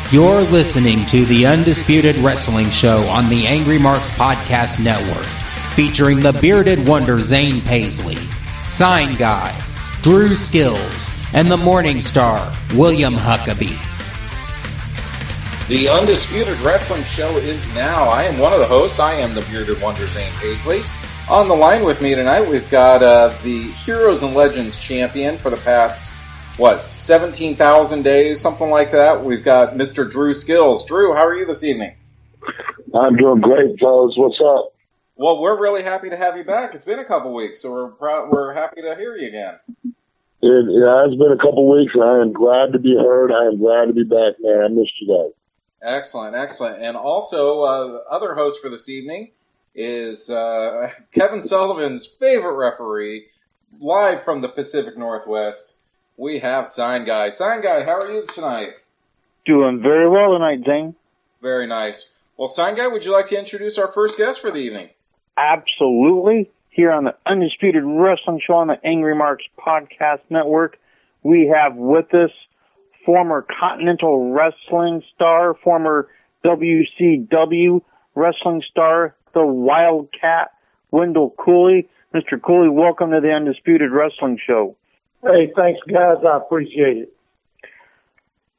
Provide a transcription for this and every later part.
You're listening to the Undisputed Wrestling Show on the Angry Marks Podcast Network, featuring the Bearded Wonder Zane Paisley, Sign Guy, Drew Skills, and the Morning Star, William Huckabee. The Undisputed Wrestling Show is now. I am one of the hosts. I am the Bearded Wonder Zane Paisley. On the line with me tonight, we've got the Heroes and Legends champion for the past, 17,000 days, something like that. We've got Mr. Drew Skills. Drew, how are you this evening? I'm doing great, fellas. What's up? Well, we're really happy to have you back. It's been a couple weeks, so we're happy to hear you again. It's been a couple weeks, and I am glad to be heard. I am glad to be back, man. I missed you guys. Excellent. And also, the other host for this evening is Kevin Sullivan's favorite referee, live from the Pacific Northwest. We have Sign Guy. Sign Guy, how are you tonight? Doing very well tonight, Zane. Very nice. Well, Sign Guy, would you like to introduce our first guest for the evening? Absolutely. Here on the Undisputed Wrestling Show on the Angry Marks Podcast Network, we have with us former Continental Wrestling star, former WCW Wrestling star, the Wildcat, Wendell Cooley. Mr. Cooley, welcome to the Undisputed Wrestling Show. Hey, thanks, guys. I appreciate it.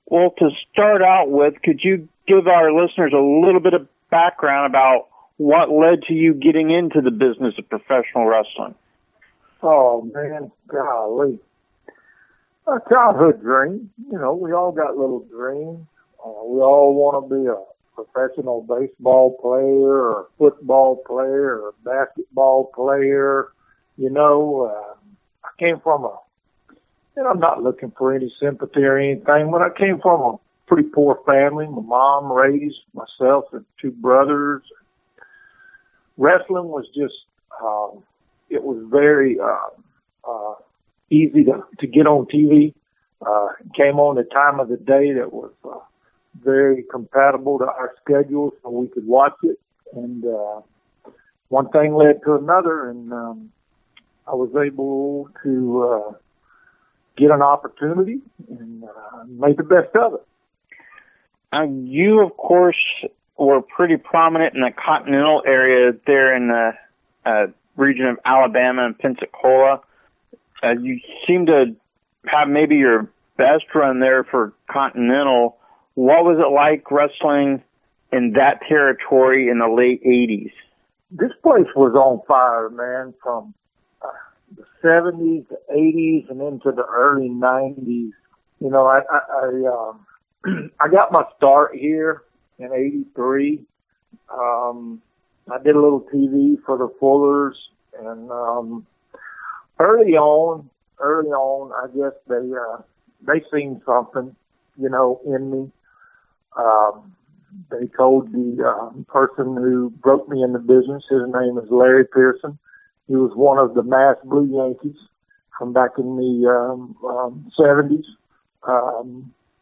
Well, to start out with, could you give our listeners a little bit of background about what led to you getting into the business of professional wrestling? Oh, man, golly. A childhood dream. You know, we all got little dreams. We all want to be a professional baseball player or football player or basketball player. You know, I came from and I'm not looking for any sympathy or anything, but I came from a pretty poor family. My mom raised myself and two brothers. Wrestling was just, it was very easy to get on TV. It came on the time of the day that was very compatible to our schedule, so we could watch it. And one thing led to another, and I was able to get an opportunity and make the best of it. You, of course, were pretty prominent in the Continental area there in the region of Alabama and Pensacola. You seem to have maybe your best run there for Continental. What was it like wrestling in that territory in the late 80s? This place was on fire, man, from the 70s, the 80s, and into the early 90s. You know, I got my start here in 83. I did a little TV for the Fullers, and early on, I guess they seen something, you know, in me. They told the person who broke me in the business, his name is Larry Pearson. He was one of the Mass Blue Yankees from back in the 70s.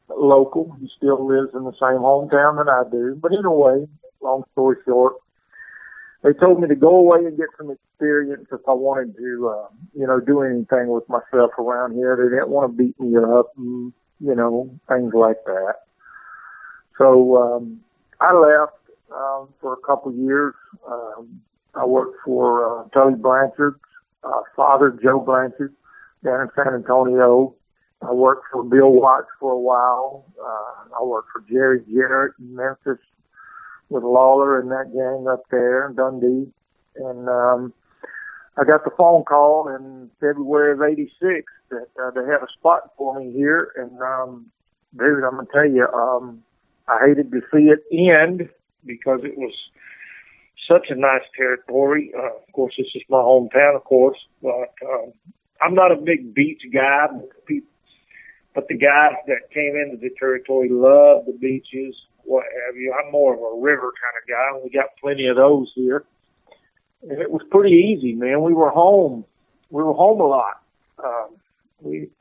Local. He still lives in the same hometown that I do. But anyway, long story short, they told me to go away and get some experience if I wanted to, do anything with myself around here. They didn't want to beat me up and, things like that. So I left for a couple of years. I worked for Tully Blanchard's father, Joe Blanchard, down in San Antonio. I worked for Bill Watts for a while. I worked for Jerry Jarrett in Memphis with Lawler and that gang up there in Dundee. And I got the phone call in February of 86 that they had a spot for me here. And, dude, I'm going to tell you, I hated to see it end because it was such a nice territory. Of course, this is my hometown, of course. But I'm not a big beach guy, but the guys that came into the territory loved the beaches, what have you. I'm more of a river kind of guy, and we got plenty of those here. And it was pretty easy, man. We were home. We were home a lot.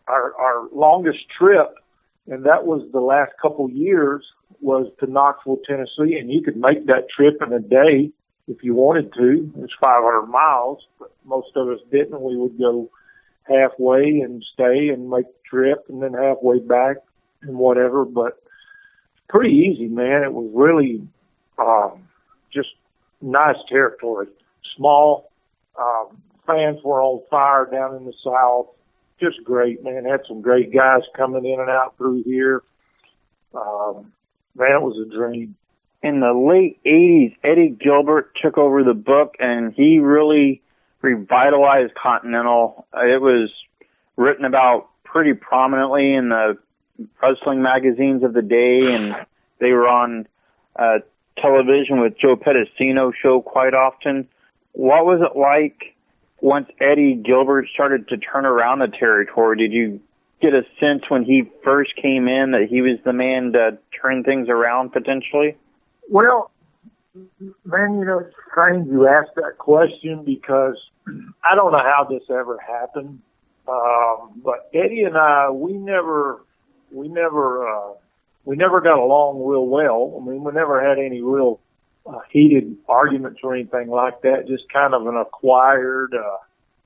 Our longest trip, and that was the last couple years, was to Knoxville, Tennessee, and you could make that trip in a day if you wanted to. It's 500 miles, but most of us didn't. We would go halfway and stay and make the trip and then halfway back and whatever. But pretty easy, man. It was really just nice territory. Small. Fans were on fire down in the South. Just great, man. Had some great guys coming in and out through here. Man, it was a dream. In the late 80s, Eddie Gilbert took over the book, and he really revitalized Continental. It was written about pretty prominently in the wrestling magazines of the day, and they were on television with Joe Pedicino's show quite often. What was it like once Eddie Gilbert started to turn around the territory? Did you get a sense when he first came in that he was the man to turn things around potentially? Well, man, it's strange you asked that question because I don't know how this ever happened. But Eddie and I, we never got along real well. I mean, we never had any real heated arguments or anything like that. Just kind of an acquired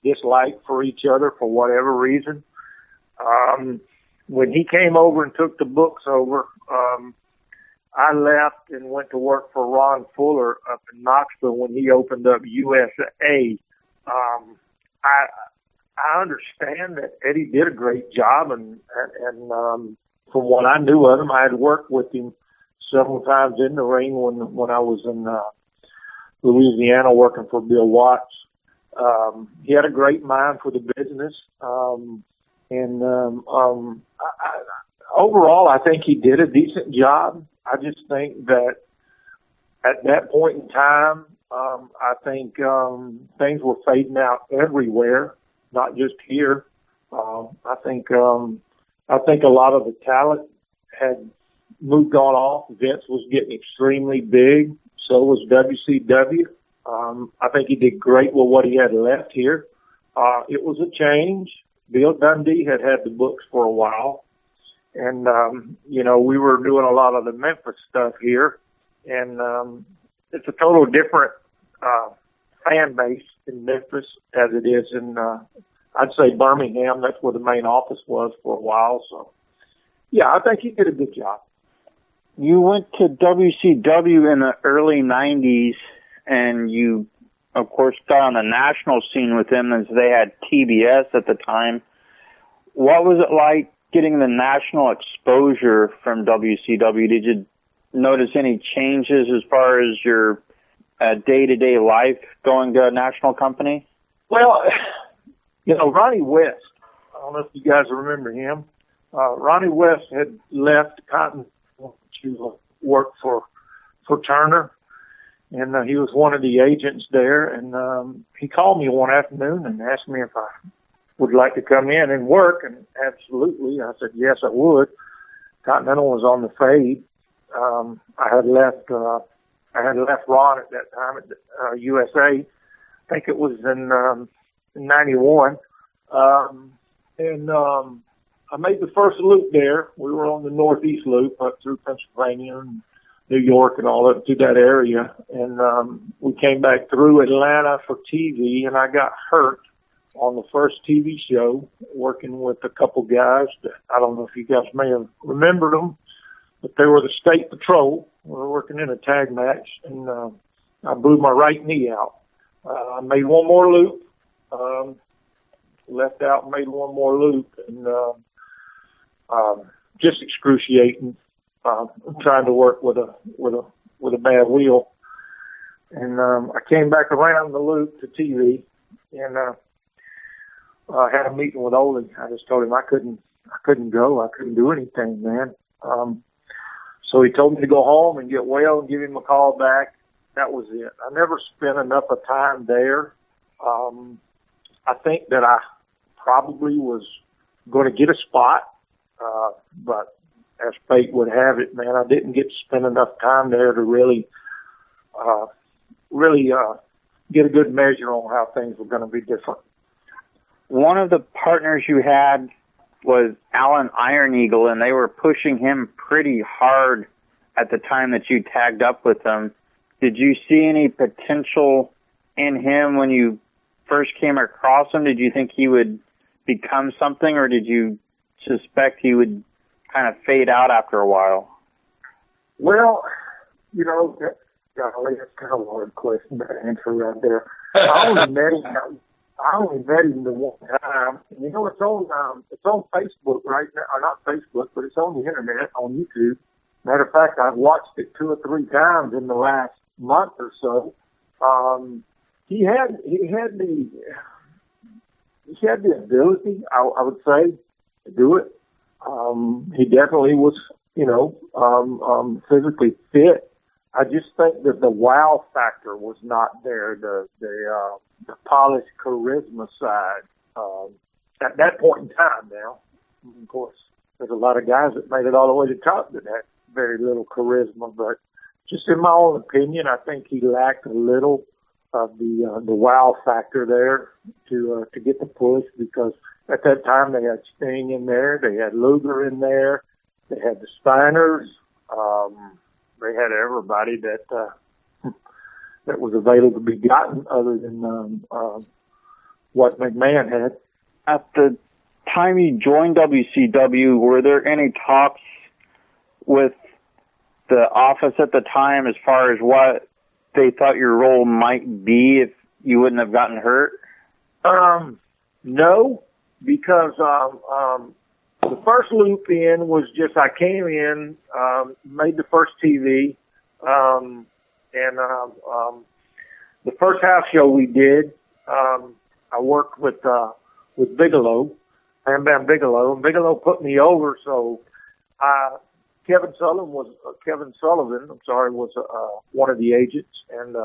dislike for each other for whatever reason. When he came over and took the books over, I left and went to work for Ron Fuller up in Knoxville when he opened up USA. I understand that Eddie did a great job, and from what I knew of him, I had worked with him several times in the ring when I was in Louisiana working for Bill Watts. He had a great mind for the business, overall, I think he did a decent job. I just think that at that point in time, I think things were fading out everywhere, not just here. I think a lot of the talent had moved on off. Vince was getting extremely big. So was WCW. I think he did great with what he had left here. It was a change. Bill Dundee had the books for a while. And, we were doing a lot of the Memphis stuff here. And it's a total different fan base in Memphis as it is in, I'd say, Birmingham. That's where the main office was for a while. So, yeah, I think he did a good job. You went to WCW in the early 90s, and you, of course, got on the national scene with them as they had TBS at the time. What was it like getting the national exposure from WCW? Did you notice any changes as far as your day-to-day life going to a national company? Well, Ronnie West, I don't know if you guys remember him. Ronnie West had left Continental to work for Turner, and he was one of the agents there. And he called me one afternoon and asked me if I would like to come in and work, and absolutely, I said yes, I would. Continental was on the fade. I had left Ron at that time at USA. I think it was in 91. I made the first loop there. We were on the Northeast Loop up through Pennsylvania and New York and all up through that area. And we came back through Atlanta for TV, and I got hurt on the first TV show working with a couple guys that I don't know if you guys may have remembered them, but they were the State Patrol. We were working in a tag match, and I blew my right knee out. I made one more loop, left out and made one more loop, and just excruciating. Trying to work with a bad wheel, and I came back around the loop to TV, and I had a meeting with Ole. I just told him I couldn't go. I couldn't do anything, man. So he told me to go home and get well and give him a call back. That was it. I never spent enough of time there. I think that I probably was going to get a spot, but as fate would have it, man, I didn't get to spend enough time there to really get a good measure on how things were going to be different. One of the partners you had was Alan Iron Eagle, and they were pushing him pretty hard at the time that you tagged up with them. Did you see any potential in him when you first came across him? Did you think he would become something, or did you suspect he would kind of fade out after a while? Well, you know, golly, that's kind of a hard question to answer right there. I only met him the one time. And, you know, it's on Facebook right now, or not Facebook, but it's on the internet, on YouTube. Matter of fact, I've watched it 2 or 3 times in the last month or so. He had the ability, I would say, to do it. He definitely was, you know, physically fit. I just think that the wow factor was not there. The polished charisma side at that point in time. Now, of course, there's a lot of guys that made it all the way to the top that had very little charisma. But just in my own opinion, I think he lacked a little of the wow factor there to get the push, because at that time they had Sting in there, they had Luger in there, they had the Steiners, they had everybody that was available to be gotten other than what McMahon had. At the time you joined WCW, were there any talks with the office at the time as far as what they thought your role might be if you wouldn't have gotten hurt? No, because the first loop in was just I came in, made the first TV, and the first house show we did, I worked with Bigelow, Bam Bigelow, and Bigelow put me over, so Kevin Sullivan was one of the agents, and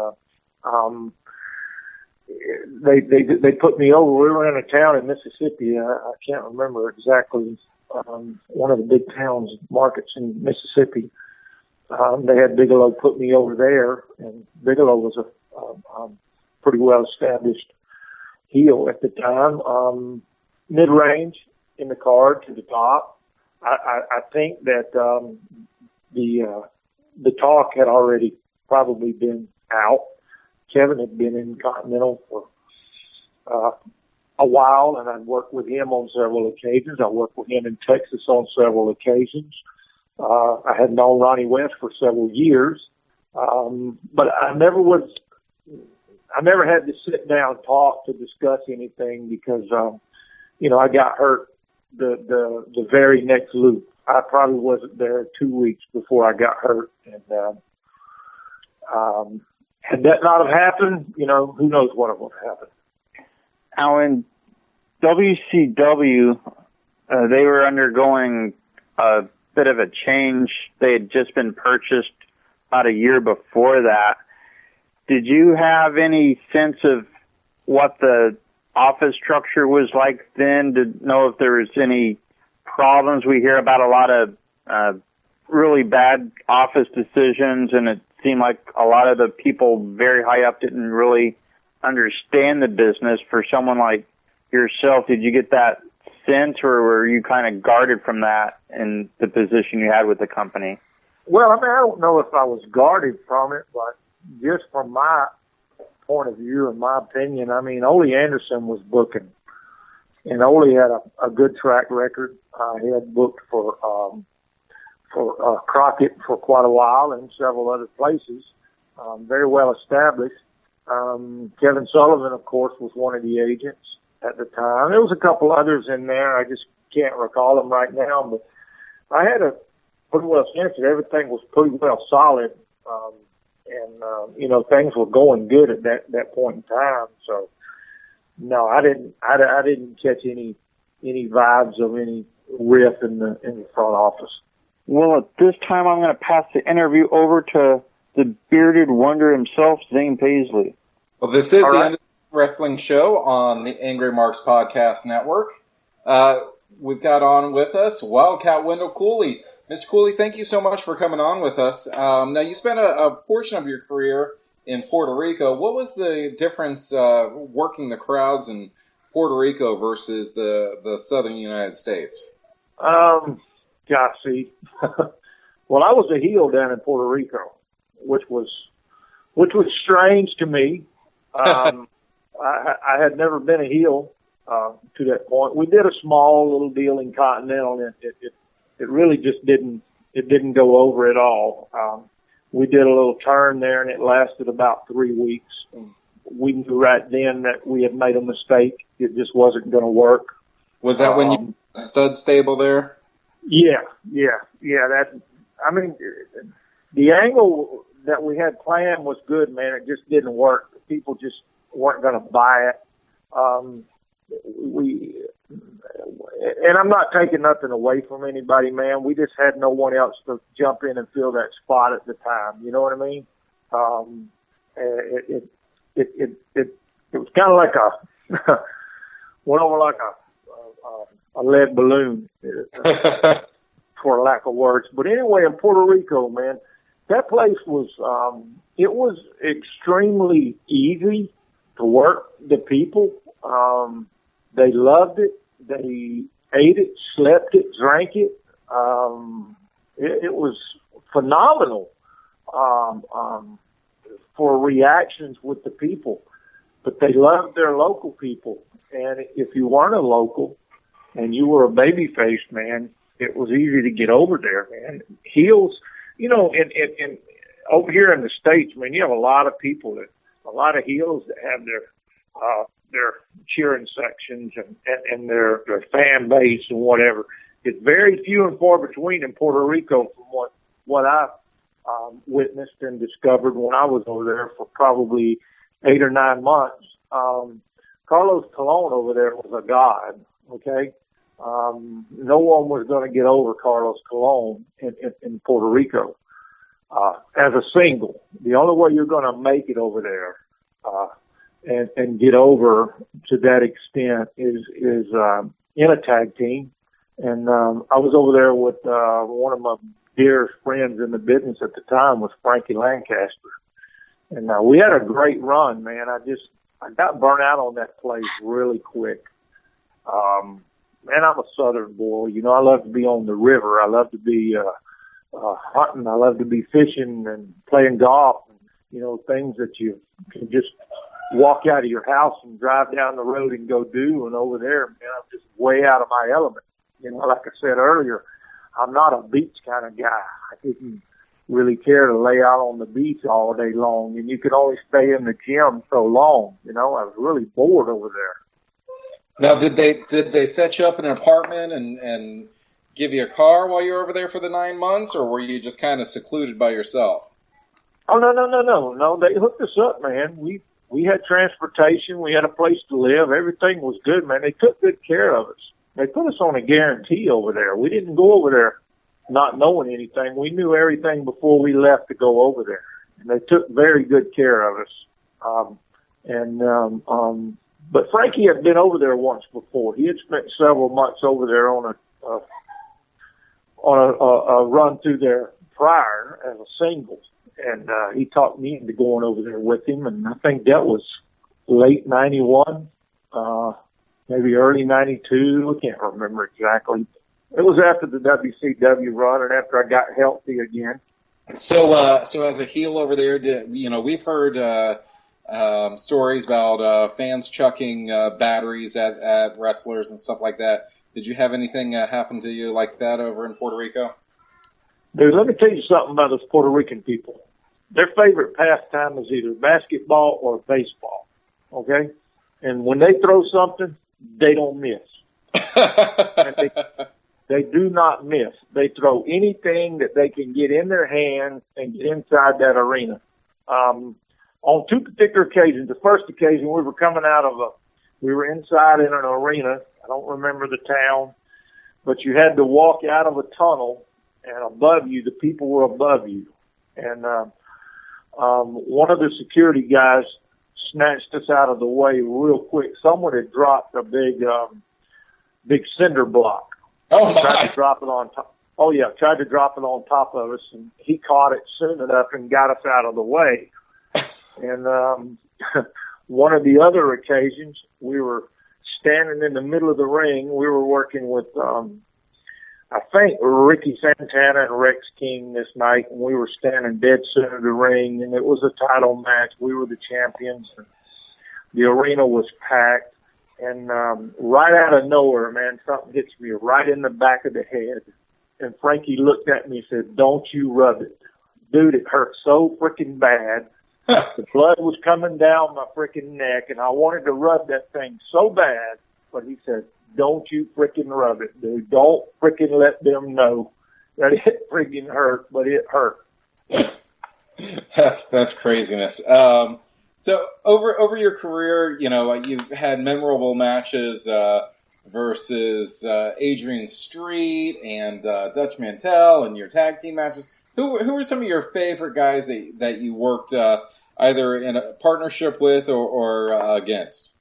they put me over. We were in a town in Mississippi. I can't remember exactly one of the big towns, markets in Mississippi. They had Bigelow put me over there, and Bigelow was a pretty well established heel at the time. Mid-range in the card to the top. I think that the talk had already probably been out. Kevin had been in Continental for a while, and I'd worked with him on several occasions. I worked with him in Texas on several occasions. I had known Ronnie West for several years, but I never had to sit down and talk to discuss anything because, you know, I got hurt the very next loop. I probably wasn't there 2 weeks before I got hurt, and had that not have happened, you know, who knows what would have happened. Now in WCW, they were undergoing a bit of a change. They had just been purchased about a year before that. Did you have any sense of what the office structure was like then, to know if there was any problems? We hear about a lot of really bad office decisions, and it seemed like a lot of the people very high up didn't really understand the business. For someone like yourself, did you get that sense, or were you kind of guarded from that in the position you had with the company? Well, I mean, I don't know if I was guarded from it, but just from my point of view and my opinion, I mean, Ole Anderson was booking, and Ole had a good track record. He had booked for Crockett for quite a while and several other places, very well established. Kevin Sullivan, of course, was one of the agents at the time. There was a couple others in there. I just can't recall them right now, but I had a pretty well sense that everything was pretty well solid. You know, things were going good at that point in time. So, no, I didn't catch any vibes of any riff in the front office. Well, at this time, I'm going to pass the interview over to the bearded wonder himself, Zane Paisley. Well, this is the End of Wrestling Show on the Angry Marks Podcast Network. We've got on with us Wildcat Wendell Cooley. Mr. Cooley, thank you so much for coming on with us. Now, you spent a portion of your career in Puerto Rico. What was the difference working the crowds in Puerto Rico versus the southern United States? See. Well, I was a heel down in Puerto Rico, which was strange to me. I had never been a heel to that point. We did a small little deal in Continental, and it really just didn't it didn't go over at all. We did a little turn there, and it lasted about 3 weeks. We knew right then that we had made a mistake. It just wasn't going to work. Was that when you stud stable there? Yeah. That, I mean, the angle that we had planned was good, man. It just didn't work. People just weren't going to buy it. And I'm not taking nothing away from anybody, man. We just had no one else to jump in and fill that spot at the time. You know what I mean? It was kind of like went over like a lead balloon, for lack of words. But anyway, in Puerto Rico, man, that place was, it was extremely easy to work. The people, they loved it. They ate it, slept it, drank it. It was phenomenal for reactions with the people. But they loved their local people. And if you weren't a local and you were a baby-faced man, it was easy to get over there, man. Heels, you know, in over here in the States, man, you have a lot of people a lot of heels that have their cheering sections and their fan base and whatever. It's very few and far between in Puerto Rico from what I witnessed and discovered when I was over there for probably 8 or 9 months. Carlos Colon over there was a god, okay? No one was going to get over Carlos Colon in Puerto Rico as a single. The only way you're going to make it over there and get over to that extent is in a tag team. And I was over there with one of my dearest friends in the business at the time was Frankie Lancaster. And we had a great run, man. I got burnt out on that place really quick. Man, I'm a Southern boy. You know, I love to be on the river. I love to be hunting. I love to be fishing and playing golf. And, you know, things that you can just walk out of your house and drive down the road and go do. And over there, man, I'm just way out of my element. You know, like I said earlier, I'm not a beach kind of guy. I didn't really care to lay out on the beach all day long. And you could only stay in the gym so long. You know, I was really bored over there. Now, did they set you up in an apartment and give you a car while you were over there for the 9 months, or were you just kind of secluded by yourself? Oh, no. They hooked us up, man. We had transportation. We had a place to live. Everything was good, man. They took good care of us. They put us on a guarantee over there. We didn't go over there not knowing anything. We knew everything before we left to go over there. And they took very good care of us. But Frankie had been over there once before. He had spent several months over there on a run through there prior as a single, and he talked me into going over there with him. And I think that was late '91, maybe early '92. I can't remember exactly. It was after the WCW run and after I got healthy again. So as a heel over there, we've heard stories about fans chucking batteries at wrestlers and stuff like that. Did you have anything happen to you like that over in Puerto Rico? Dude, let me tell you something about those Puerto Rican people. Their favorite pastime is either basketball or baseball, okay? And when they throw something, they don't miss. And they do not miss. They throw anything that they can get in their hands and get inside that arena. On 2 particular occasions, the first occasion we were inside in an arena. I don't remember the town, but you had to walk out of a tunnel, and above you, the people were above you. And one of the security guys snatched us out of the way real quick. Someone had dropped a big cinder block. Oh, my. Tried to drop it on top. Oh, yeah, tried to drop it on top of us, and he caught it soon enough and got us out of the way. And one of the other occasions, we were standing in the middle of the ring. We were working with, I think, Ricky Santana and Rex King this night, and we were standing dead center of the ring, and it was a title match. We were the champions. And the arena was packed, and right out of nowhere, man, something hits me right in the back of the head. And Frankie looked at me and said, "Don't you rub it." Dude, it hurt so freaking bad. The blood was coming down my freaking neck, and I wanted to rub that thing so bad. But he said, "Don't you freaking rub it, dude. Don't freaking let them know that it freaking hurt," but it hurt. That's craziness. So over your career, you've had memorable matches versus Adrian Street and Dutch Mantell, and your tag team matches. Who were some of your favorite guys that you worked either in a partnership with or against?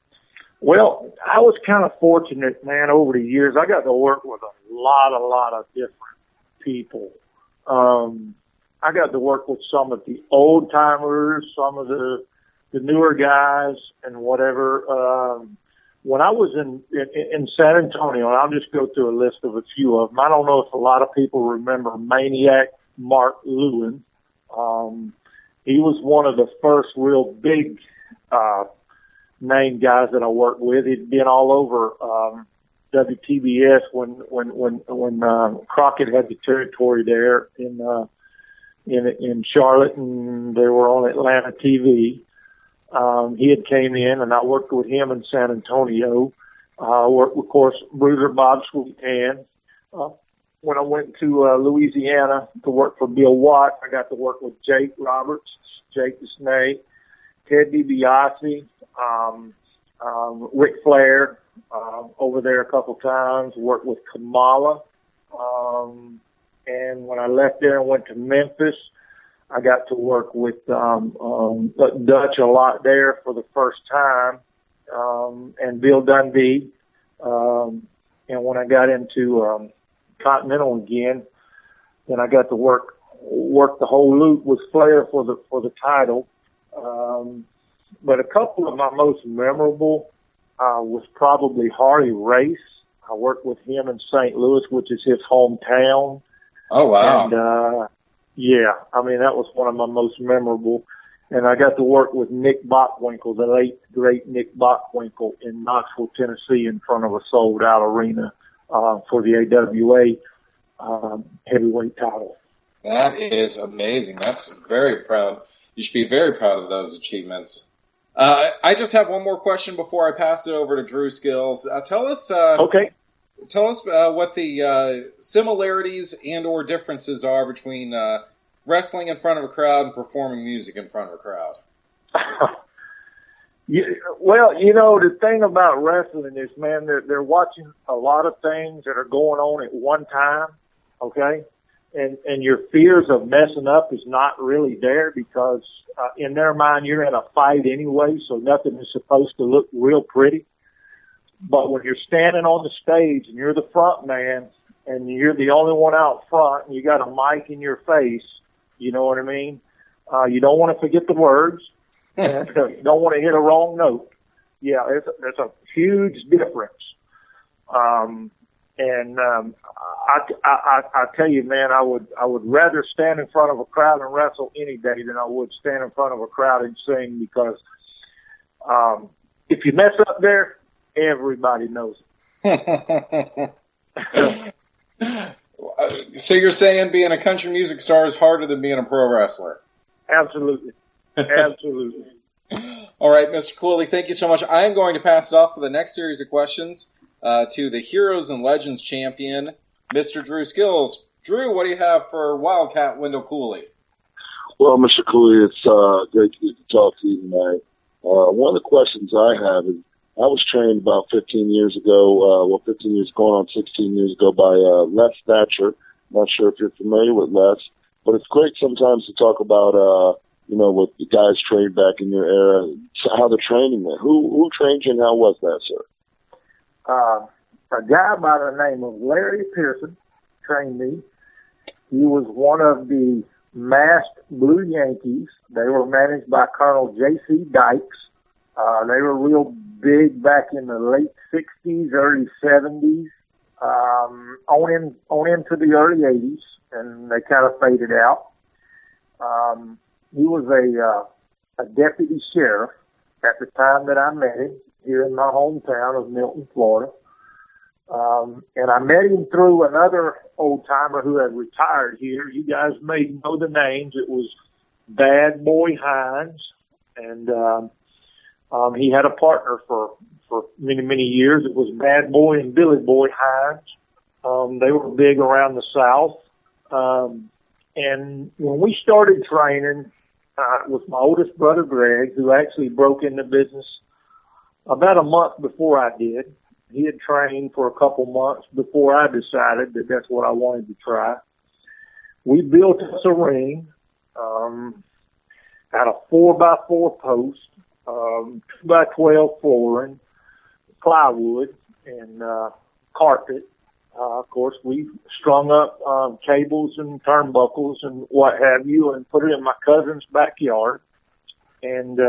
Well, I was kind of fortunate, man, over the years. I got to work with a lot of different people. I got to work with some of the old timers, some of the newer guys, and whatever. When I was in San Antonio, and I'll just go through a list of a few of them. I don't know if a lot of people remember Maniac Mark Lewin. He was one of the first real big name guys that I worked with. He'd been all over WTBS when Crockett had the territory there in Charlotte, and they were on Atlanta TV. He had came in, and I worked with him in San Antonio. Worked, of course, Bruiser Bob Sweethand. When I went to Louisiana to work for Bill Watt, I got to work with Jake Roberts, Jake the Snake, Ted DiBiase, Ric Flair over there a couple times. Worked with Kamala. And when I left there and went to Memphis, I got to work with Dutch a lot there for the first time, and Bill Dundee. And when I got into Continental again, then I got to work the whole loop with Flair for the title. But a couple of my most memorable was probably Harley Race. I worked with him in St. Louis, which is his hometown. Oh, wow. And, yeah, I mean, that was one of my most memorable. And I got to work with Nick Bockwinkel, the late, great Nick Bockwinkel, in Knoxville, Tennessee, in front of a sold-out arena for the AWA heavyweight title. That is amazing. That's very proud. You should be very proud of those achievements. I just have one more question before I pass it over to Drew Skills. Tell us Okay. Tell us what the similarities and or differences are between wrestling in front of a crowd and performing music in front of a crowd. Well, the thing about wrestling is, man, they're watching a lot of things that are going on at one time, okay? And your fears of messing up is not really there because in their mind you're in a fight anyway, so nothing is supposed to look real pretty. But when you're standing on the stage and you're the front man and you're the only one out front and you got a mic in your face, you know what I mean? You don't want to forget the words. And you don't want to hit a wrong note. Yeah, there's a huge difference. I tell you, man, I would rather stand in front of a crowd and wrestle any day than I would stand in front of a crowd and sing because if you mess up there, everybody knows it. So you're saying being a country music star is harder than being a pro wrestler? Absolutely. Absolutely. All right, Mr. Cooley, thank you so much. I am going to pass it off for the next series of questions to the Heroes and Legends champion, Mr. Drew Skills. Drew, what do you have for Wildcat Wendell Cooley? Well, Mr. Cooley, it's great to talk to you tonight. One of the questions I have is, I was trained about 15 years ago, 15 years going on 16 years ago by Les Thatcher. Not sure if you're familiar with Les, but it's great sometimes to talk about, with the guys trained back in your era, how the training went. Who trained you and how was that, sir? A guy by the name of Larry Pearson trained me. He was one of the masked Blue Yankees. They were managed by Colonel J.C. Dykes. They were real big back in the late 60s, early 70s, on into the early 80s, and they kind of faded out. He was a deputy sheriff at the time that I met him here in my hometown of Milton, Florida. And I met him through another old timer who had retired here. You guys may know the names. It was Bad Boy Hines, and he had a partner for many, many years. It was Bad Boy and Billy Boy Hines. They were big around the South. And when we started training, it was my oldest brother, Greg, who actually broke into business about a month before I did. He had trained for a couple months before I decided that that's what I wanted to try. We built us a ring out of 4x4 post, 2x12 flooring, plywood, and carpet. Of course, we strung up cables and turnbuckles and what have you, and put it in my cousin's backyard. And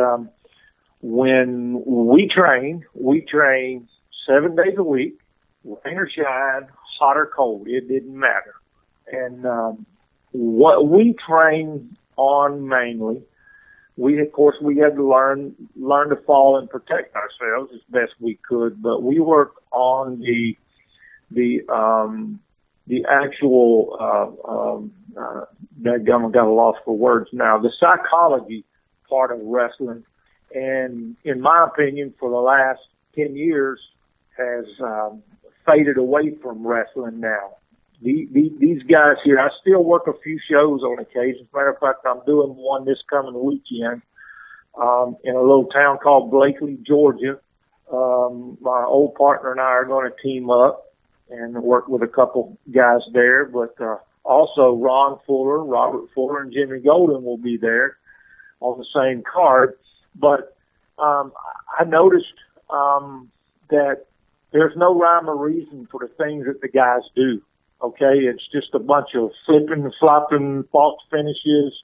when we trained 7 days a week, rain or shine, hot or cold. It didn't matter. And what we trained on mainly, we had to learn to fall and protect ourselves as best we could. But we worked on the actual I'm got a loss for words now. The psychology part of wrestling, and in my opinion, for the last 10 years, has faded away from wrestling now. These guys here, I still work a few shows on occasion. As a matter of fact, I'm doing one this coming weekend in a little town called Blakely, Georgia. My old partner and I are going to team up and work with a couple guys there. But also Ron Fuller, Robert Fuller, and Jimmy Golden will be there on the same card. But I noticed that there's no rhyme or reason for the things that the guys do. Okay, it's just a bunch of flipping, flopping, false finishes,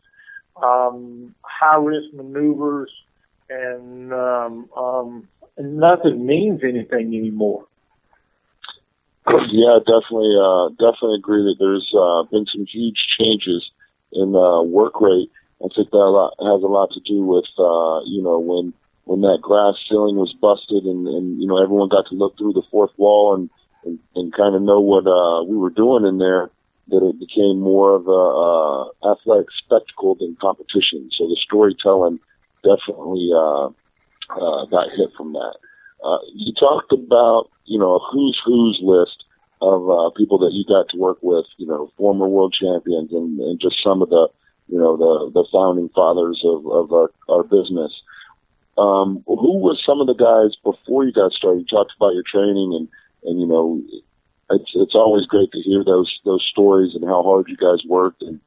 high-risk maneuvers, and nothing means anything anymore. Yeah, definitely agree that there's been some huge changes in work rate. I think that has a lot to do with when that glass ceiling was busted and everyone got to look through the fourth wall and kind of know what we were doing in there, that it became more of a athletic spectacle than competition. So the storytelling definitely got hit from that. You talked about a who's list of people that you got to work with, former world champions and just some of the the founding fathers of our business. Who was some of the guys before you got started? You talked about your training and it's always great to hear those stories and how hard you guys worked and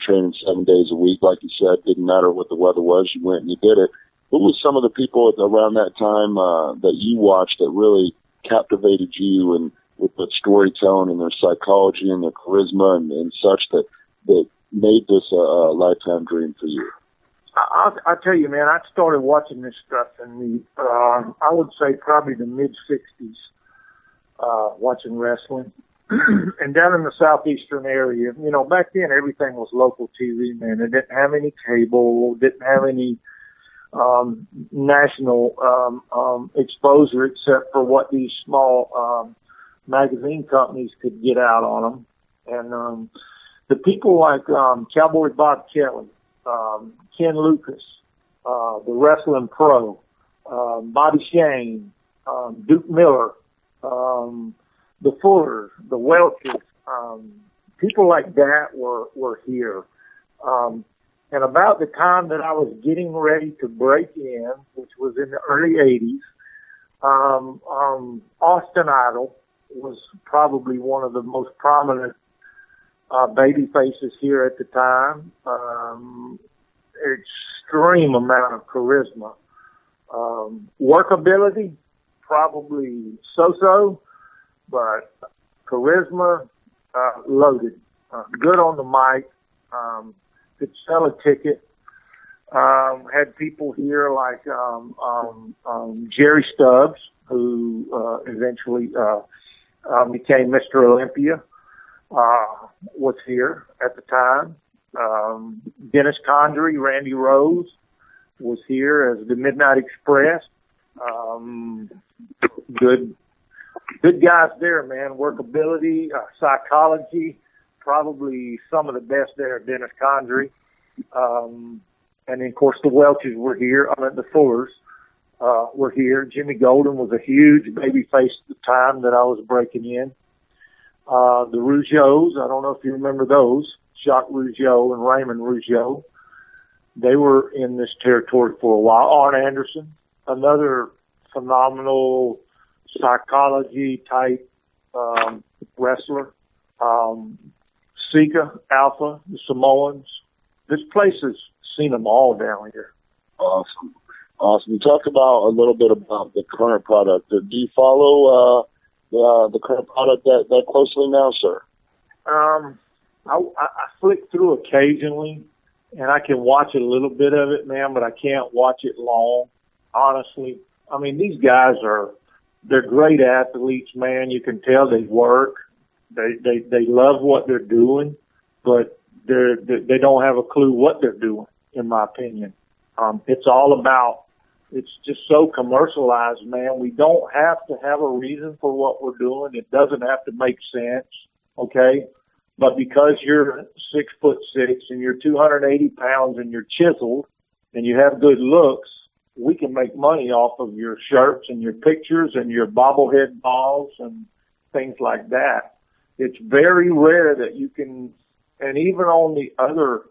training 7 days a week. Like you said, didn't matter what the weather was, you went and you did it. Who was some of the people around that time that you watched that really captivated you and with the storytelling and their psychology and their charisma and such that made this a lifetime dream for you? I'll tell you, man, I started watching this stuff in I would say probably the mid-'60s, watching wrestling. And down in the southeastern area, back then everything was local TV, man. It didn't have any cable, didn't have any national exposure except for what these small magazine companies could get out on them. And the people like Cowboy Bob Kelly, Ken Lucas, the Wrestling Pro, Bobby Shane, Duke Miller, the Fullers, the Welches, people like that were here. And about the time that I was getting ready to break in, which was in the early 80s, Austin Idol was probably one of the most prominent baby faces here at the time. Extreme amount of charisma. Workability, probably so-so, but charisma, loaded. Good on the mic, could sell a ticket. Had people here like Jerry Stubbs, who eventually became Mr. Olympia, was here at the time. Dennis Condrey, Randy Rose was here as the Midnight Express. Good Good guys there, man. Workability, psychology, probably some of the best there. Dennis Condrey. And then, of course, the Welches were here. The Fullers were here. Jimmy Golden was a huge baby face at the time that I was breaking in. The Rougeaus, I don't know if you remember those, Jacques Rougeau and Raymond Rougeau. They were in this territory for a while. Arn Anderson, another phenomenal psychology type wrestler. Sika, Alpha, the Samoans. This place has seen them all down here. Awesome. You talked about a little bit about the current product. Do you follow the current product that closely now, sir? I flick through occasionally, and I can watch a little bit of it, man, but I can't watch it long, honestly. I mean, these guys they're great athletes, man. You can tell they work. They love what they're doing, but they don't have a clue what they're doing, in my opinion. It's just so commercialized, man. We don't have to have a reason for what we're doing. It doesn't have to make sense, okay? But because you're 6'6" and you're 280 pounds and you're chiseled and you have good looks, we can make money off of your shirts and your pictures and your bobblehead balls and things like that. It's very rare that you can, and even on the other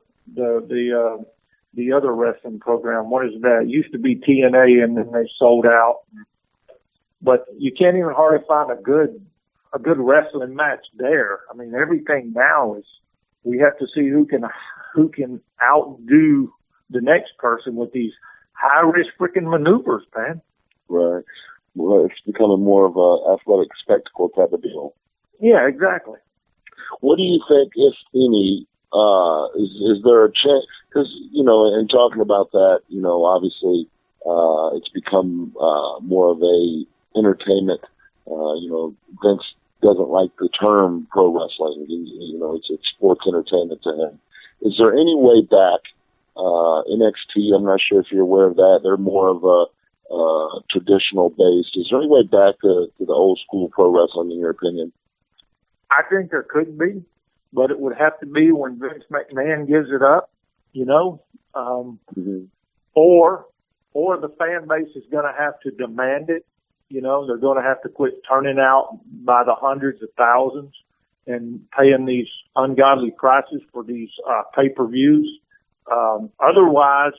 wrestling program, what is that? It used to be TNA, and then they sold out. But you can't even hardly find a good wrestling match there. I mean, everything now is we have to see who can outdo the next person with these high risk freaking maneuvers, man. Right. Well, it's becoming more of a athletic spectacle type of deal. Yeah, exactly. What do you think, if any, is there a chance? Because, in talking about that, obviously, it's become more of a entertainment. Vince doesn't like the term pro wrestling. It's sports entertainment to him. Is there any way back, NXT, I'm not sure if you're aware of that, they're more of a traditional based. Is there any way back to the old school pro wrestling, in your opinion? I think there could be, but it would have to be when Vince McMahon gives it up, or the fan base is going to have to demand it. They're going to have to quit turning out by the hundreds of thousands and paying these ungodly prices for these pay-per-views. Otherwise,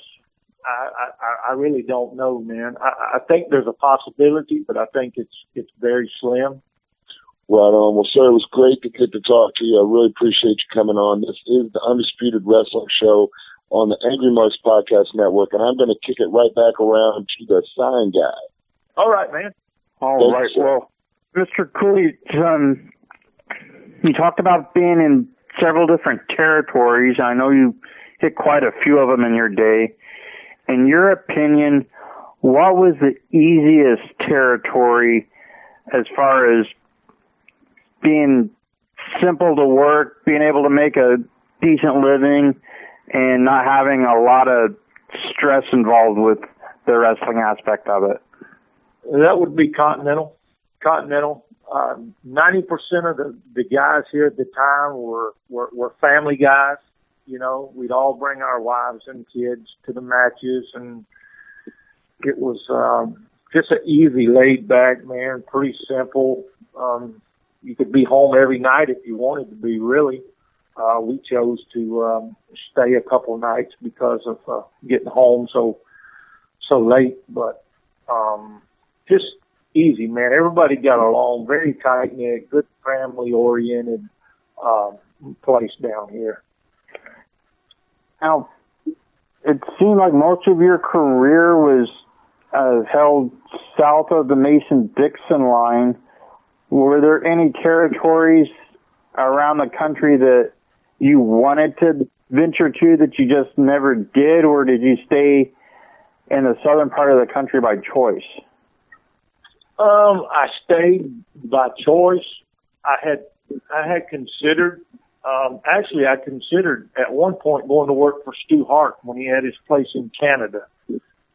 I really don't know, man. I think there's a possibility, but I think it's very slim. Right on. Well, sir, it was great to get to talk to you. I really appreciate you coming on. This is the Undisputed Wrestling Show on the Angry Marks Podcast Network, and I'm going to kick it right back around to the sign guy. All right, man. All right. Well, Mr. Cooley, you talked about being in several different territories. I know you hit quite a few of them in your day. In your opinion, what was the easiest territory as far as being simple to work, being able to make a decent living, and not having a lot of stress involved with the wrestling aspect of it? That would be Continental. 90% of the guys here at the time were family guys. We'd all bring our wives and kids to the matches, and it was just an easy, laid back, man, pretty simple. You could be home every night if you wanted to be, really. We chose to stay a couple nights because of getting home so late, but just easy, man. Everybody got along, very tight-knit, good family-oriented place down here. Now, it seemed like most of your career was held south of the Mason-Dixon line. Were there any territories around the country that you wanted to venture to that you just never did, or did you stay in the southern part of the country by choice? I stayed by choice. I had considered, actually I considered at one point going to work for Stu Hart when he had his place in Canada.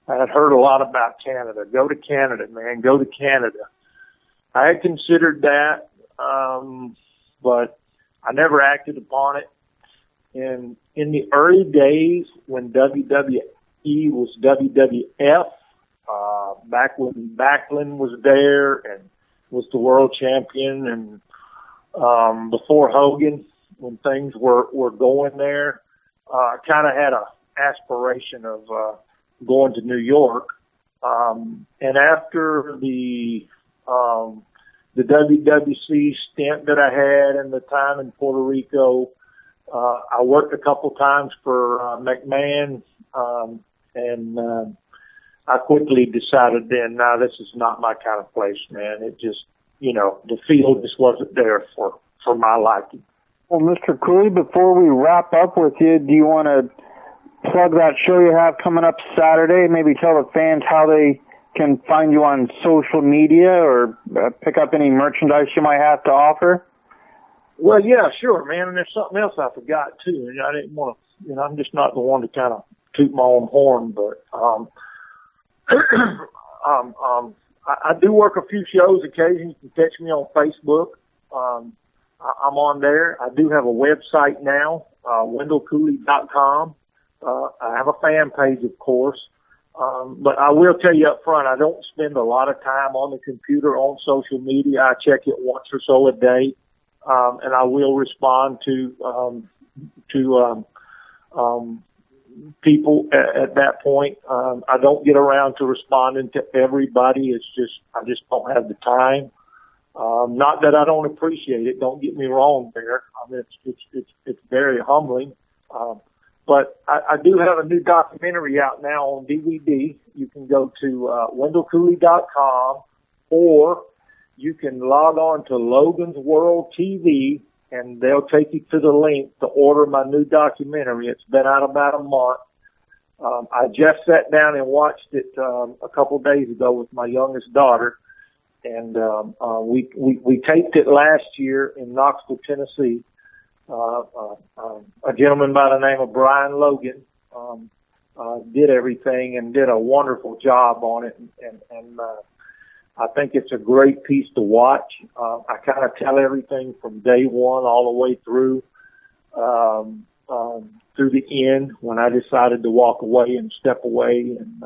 I had heard a lot about Canada. Go to Canada, man. Go to Canada. I had considered that, but I never acted upon it. And in the early days when WWE was WWF, back when Backlund was there and was the world champion, and before Hogan, when things were going there, I kind of had a aspiration of going to New York. And after the WWC stint that I had and the time in Puerto Rico, I worked a couple times for McMahon, and I quickly decided then, nah, this is not my kind of place, man. It just, the field just wasn't there for my liking. Well, Mr. Cooley, before we wrap up with you, do you want to plug that show you have coming up Saturday? Maybe tell the fans how they can find you on social media, or pick up any merchandise you might have to offer? Well, yeah, sure, man. And there's something else I forgot, too. I didn't want to, I'm just not the one to kind of toot my own horn, but I do work a few shows occasionally. You can catch me on Facebook. I'm on there. I do have a website now, WendellCooley.com. I have a fan page, of course. But I will tell you up front, I don't spend a lot of time on the computer, on social media. I check it once or so a day. And I will respond to people at that point. I don't get around to responding to everybody. It's just, I just don't have the time. Not that I don't appreciate it. Don't get me wrong there. I mean, it's very humbling. But I do have a new documentary out now on DVD. You can go to WendellCooley.com, or you can log on to Logan's World TV, and they'll take you to the link to order my new documentary. It's been out about a month. I just sat down and watched it a couple days ago with my youngest daughter, and we taped it last year in Knoxville, Tennessee. A gentleman by the name of Brian Logan did everything and did a wonderful job on it, and I think it's a great piece to watch. I kind of tell everything from day one all the way through the end when I decided to walk away and step away. And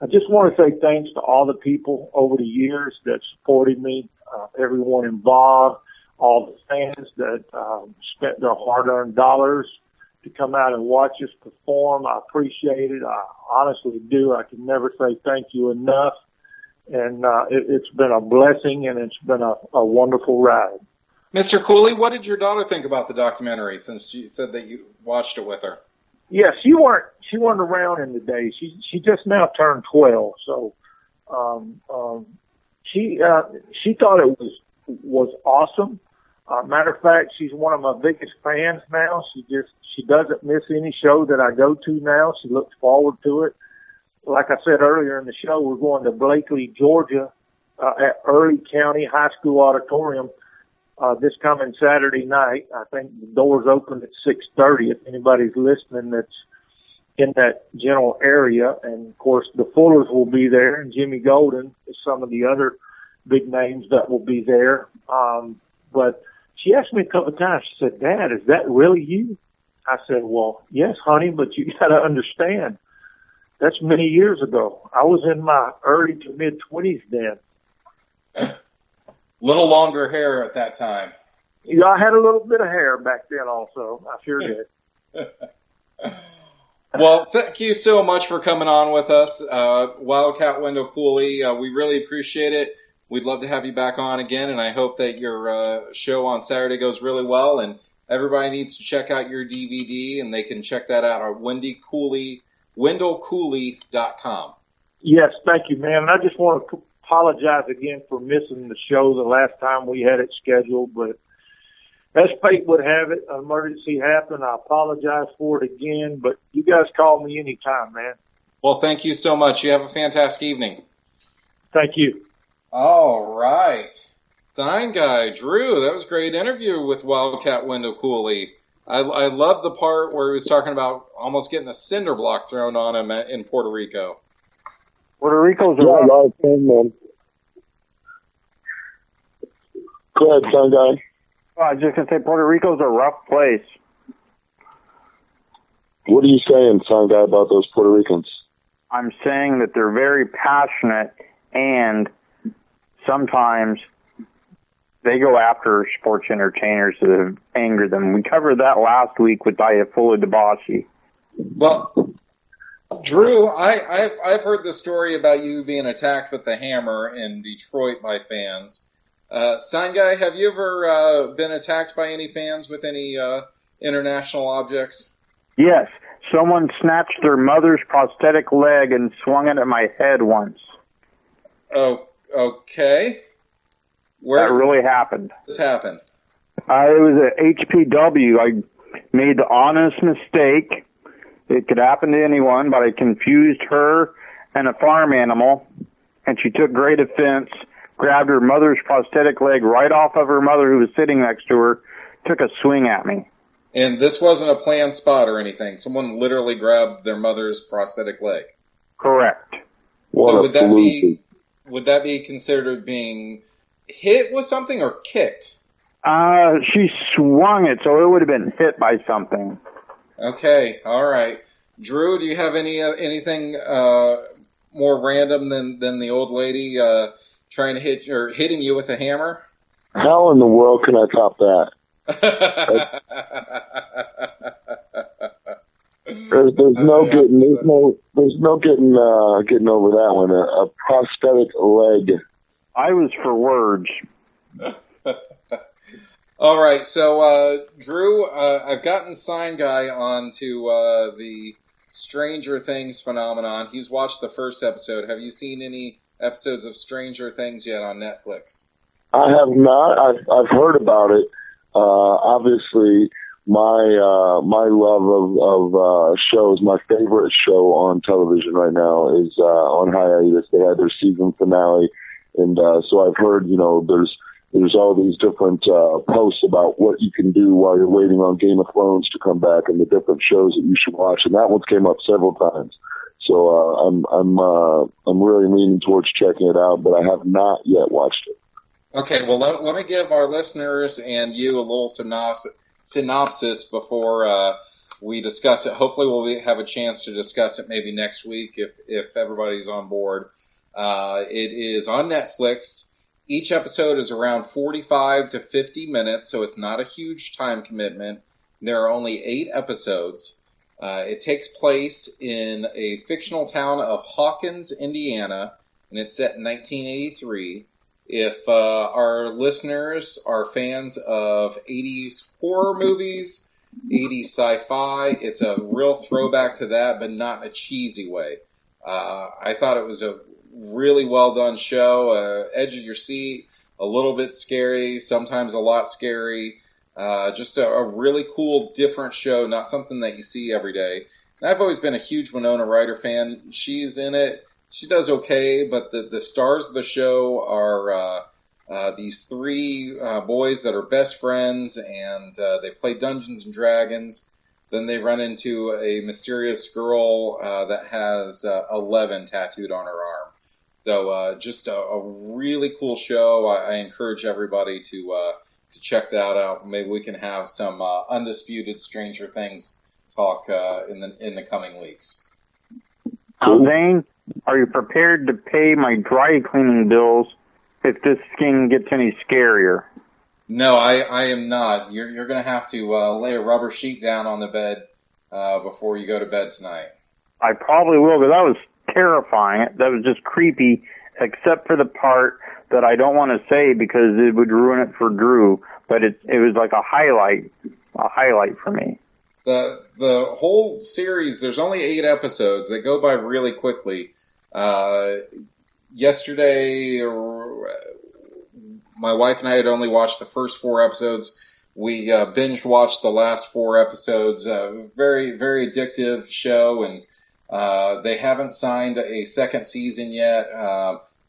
I just want to say thanks to all the people over the years that supported me, everyone involved, all the fans that spent their hard-earned dollars to come out and watch us perform. I appreciate it. I honestly do. I can never say thank you enough. And it's been a blessing, and it's been a wonderful ride. Mr. Cooley, what did your daughter think about the documentary, since you said that you watched it with her? Yeah, she weren't around in the day. She just now turned 12, so she thought it was awesome. Matter of fact, she's one of my biggest fans now. She doesn't miss any show that I go to now. She looks forward to it. Like I said earlier in the show, we're going to Blakely, Georgia, at Early County High School Auditorium this coming Saturday night. I think the doors open at 6:30 if anybody's listening that's in that general area. And, of course, the Fullers will be there, and Jimmy Golden is some of the other big names that will be there. But she asked me a couple of times, she said, "Dad, is that really you?" I said, "Well, yes, honey, but you got to understand, that's many years ago. I was in my early to mid-20s then." Little longer hair at that time. Yeah, I had a little bit of hair back then also. I sure did. Well, thank you so much for coming on with us, Wildcat Wendell Cooley. We really appreciate it. We'd love to have you back on again, and I hope that your show on Saturday goes really well. And everybody needs to check out your DVD, and they can check that out at WendellCooley.com. Yes, thank you, man. And I just want to apologize again for missing the show the last time we had it scheduled, but as fate would have it, an emergency happened. I apologize for it again, but you guys call me anytime, man. Well, thank you so much. You have a fantastic evening. Thank you. All right. Sign guy, Drew, that was a great interview with Wildcat Wendell Cooley. I love the part where he was talking about almost getting a cinder block thrown on him in Puerto Rico. Puerto Rico's a lot of fun, man. Go ahead, son guy. Well, I was just going to say Puerto Rico's a rough place. What are you saying, son guy, about those Puerto Ricans? I'm saying that they're very passionate, and sometimes they go after sports entertainers that have angered them. We covered that last week with Diafula Debashi. Well, Drew, I've heard the story about you being attacked with the hammer in Detroit by fans. Sign Guy, have you ever been attacked by any fans with any international objects? Yes, someone snatched their mother's prosthetic leg and swung it at my head once. Oh, okay. That really happened. This happened. It was at HPW. I made the honest mistake. It could happen to anyone, but I confused her and a farm animal, and she took great offense, grabbed her mother's prosthetic leg right off of her mother who was sitting next to her, took a swing at me. And this wasn't a planned spot or anything. Someone literally grabbed their mother's prosthetic leg. Correct. So would that be considered being hit with something or kicked? She swung it, so it would have been hit by something. Okay, all right. Drew, do you have anything more random than the old lady trying to hit or hitting you with a hammer? How in the world can I top that? There's no getting over that one. A prosthetic leg. I was for words. All right, so Drew, I've gotten Sign Guy onto the Stranger Things phenomenon. He's watched the first episode. Have you seen any episodes of Stranger Things yet on Netflix? I have not. I've heard about it. Obviously, my love of shows, my favorite show on television right now is on hiatus. They had their season finale, and so I've heard, there's all these different posts about what you can do while you're waiting on Game of Thrones to come back and the different shows that you should watch, and that one's came up several times. So I'm really leaning towards checking it out, but I have not yet watched it. Okay, well, let me give our listeners and you a little synopsis before we discuss it. Hopefully we'll have a chance to discuss it maybe next week if everybody's on board. It is on Netflix. Each episode is around 45 to 50 minutes, so it's not a huge time commitment. There are only 8 episodes. It takes place in a fictional town of Hawkins, Indiana, and it's set in 1983. If our listeners are fans of 80s horror movies, 80s sci-fi, it's a real throwback to that, but not in a cheesy way. I thought it was a really well done show, edge of your seat, a little bit scary, sometimes a lot scary. Just a really cool, different show, not something that you see every day. And I've always been a huge Winona Ryder fan. She's in it. She does okay, but the stars of the show are these 3 boys that are best friends, and they play Dungeons and Dragons. Then they run into a mysterious girl that has 11 tattooed on her arm. So just a really cool show. I encourage everybody to check that out. Maybe we can have some undisputed Stranger Things talk in the coming weeks. Zane, are you prepared to pay my dry cleaning bills if this skin gets any scarier? No, I am not. You're going to have to lay a rubber sheet down on the bed before you go to bed tonight. I probably will, because that was terrifying. That was just creepy, except for the part that I don't want to say because it would ruin it for Drew. But it was like a highlight for me. The whole series, there's only 8 episodes that go by really quickly. Yesterday, my wife and I had only watched the first 4 episodes. We binge watched the last 4 episodes. Very, very addictive show, and they haven't signed a second season yet.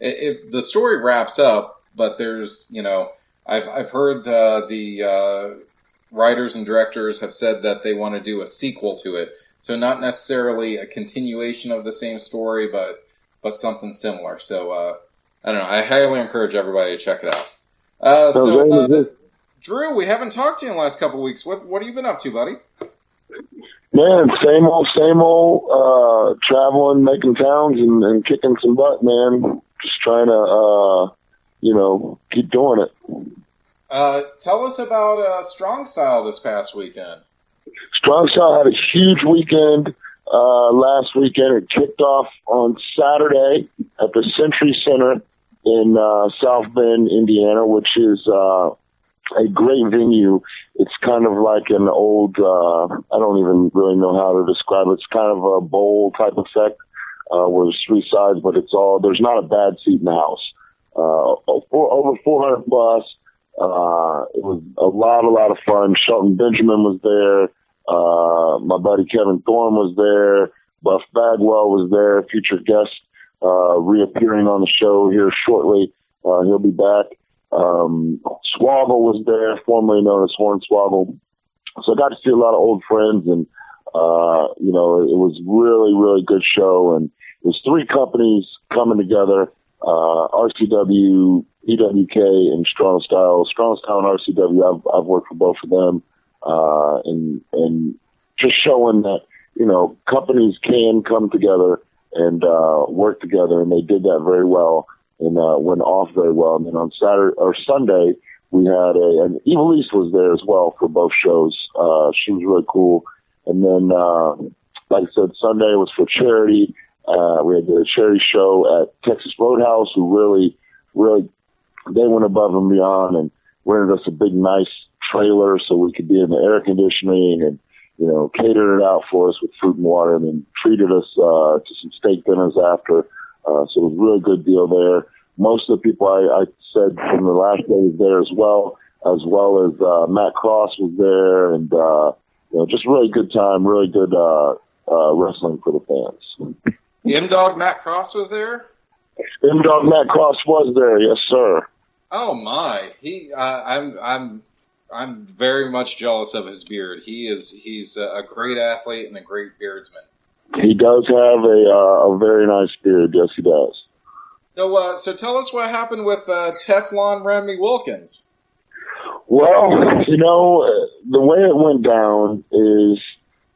The story wraps up, but there's, I've heard the writers and directors have said that they want to do a sequel to it. So not necessarily a continuation of the same story, but something similar. So, I don't know. I highly encourage everybody to check it out. Drew, we haven't talked to you in the last couple of weeks. What have you been up to, buddy? Man, same old, traveling, making towns and kicking some butt, man. Just trying to, keep doing it. Tell us about Strong Style this past weekend. Strong Style had a huge weekend last weekend. It kicked off on Saturday at the Century Center in South Bend, Indiana, which is a great venue. It's kind of like an old, I don't even really know how to describe it. It's kind of a bowl type effect where there's three sides, but there's not a bad seat in the house. Over 400 plus. It was a lot of fun. Shelton Benjamin was there. My buddy Kevin Thorne was there. Buff Bagwell was there. Future guest reappearing on the show here shortly. He'll be back. Swoggle was there, formerly known as Hornswoggle. So I got to see a lot of old friends, and it was really, really good show. And it was three companies coming together: RCW, EWK, and Strong Style. Strong Style and RCW, I've worked for both of them, and just showing that companies can come together and work together, and they did that very well. And went off very well. And then on Sunday, we had and Eva East was there as well for both shows. She was really cool. And then, like I said, Sunday was for charity. We had the charity show at Texas Roadhouse, who really, they went above and beyond and rented us a big, nice trailer so we could be in the air conditioning and, catered it out for us with fruit and water, and then treated us to some steak dinners after. So it was a really good deal there. Most of the people I said from the last day was there as well as Matt Cross was there, and just a really good time, really good wrestling for the fans. M-Dog Matt Cross was there? M-Dog Matt Cross was there, yes sir. Oh my, I'm very much jealous of his beard. He's a great athlete and a great beardsman. He does have a very nice beard. Yes, he does. So tell us what happened with Teflon Remy Wilkins. Well, the way it went down is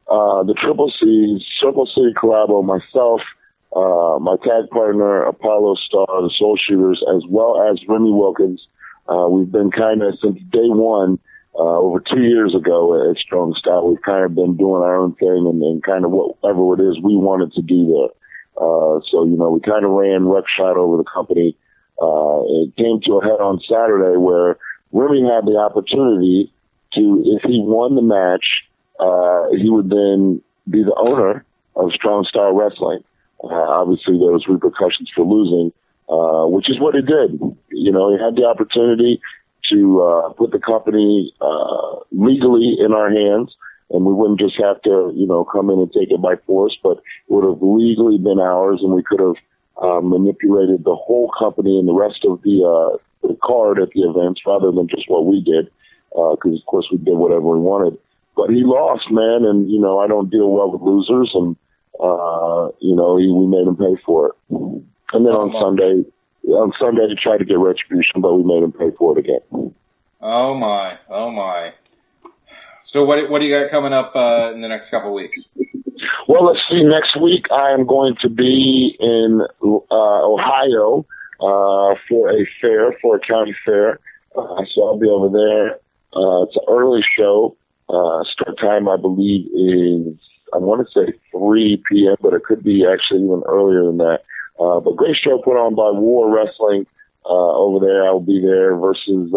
the Triple C's, Circle City Collabo, myself, my tag partner, Apollo Star, the Soul Shooters, as well as Remy Wilkins. We've been kind of, since day one, over 2 years ago at Strong Style, we've kind of been doing our own thing and kind of whatever it is we wanted to do there. So, we kind of ran roughshod over the company. It came to a head on Saturday where Remy had the opportunity to, if he won the match, he would then be the owner of Strong Style Wrestling. Obviously, there was repercussions for losing, which is what he did. He had the opportunity to put the company legally in our hands, and we wouldn't just have to, come in and take it by force, but it would have legally been ours, and we could have manipulated the whole company and the rest of the card at the events rather than just what we did, because, of course, we did whatever we wanted. But he lost, man, and, I don't deal well with losers, and, we made him pay for it. And then on Sunday, he tried to get retribution, but we made him pay for it again. Oh my. So what do you got coming up in the next couple of weeks? Well, let's see. Next week I am going to be in Ohio for a county fair. So I'll be over there. It's an early show. Start time, I believe, is, I want to say 3 p.m., but it could be actually even earlier than that. But great show put on by War Wrestling over there. I will be there versus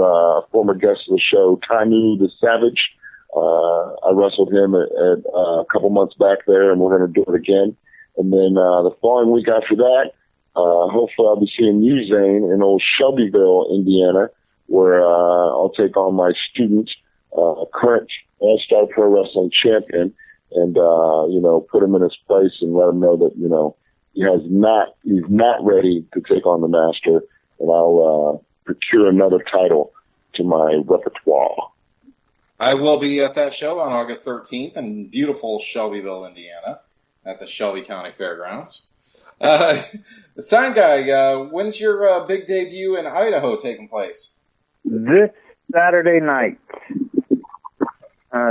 former guest of the show, Tanu the Savage. I wrestled him a couple months back there, and we're going to do it again. And then the following week after that, hopefully I'll be seeing you, Zane, in old Shelbyville, Indiana, where I'll take on my student, current All-Star Pro Wrestling champion, and put him in his place and let him know that he's not ready to take on the master, and I'll procure another title to my repertoire. I will be at that show on August 13th in beautiful Shelbyville, Indiana, at the Shelby County Fairgrounds. The Sign Guy, when's your big debut in Idaho taking place? this Saturday night.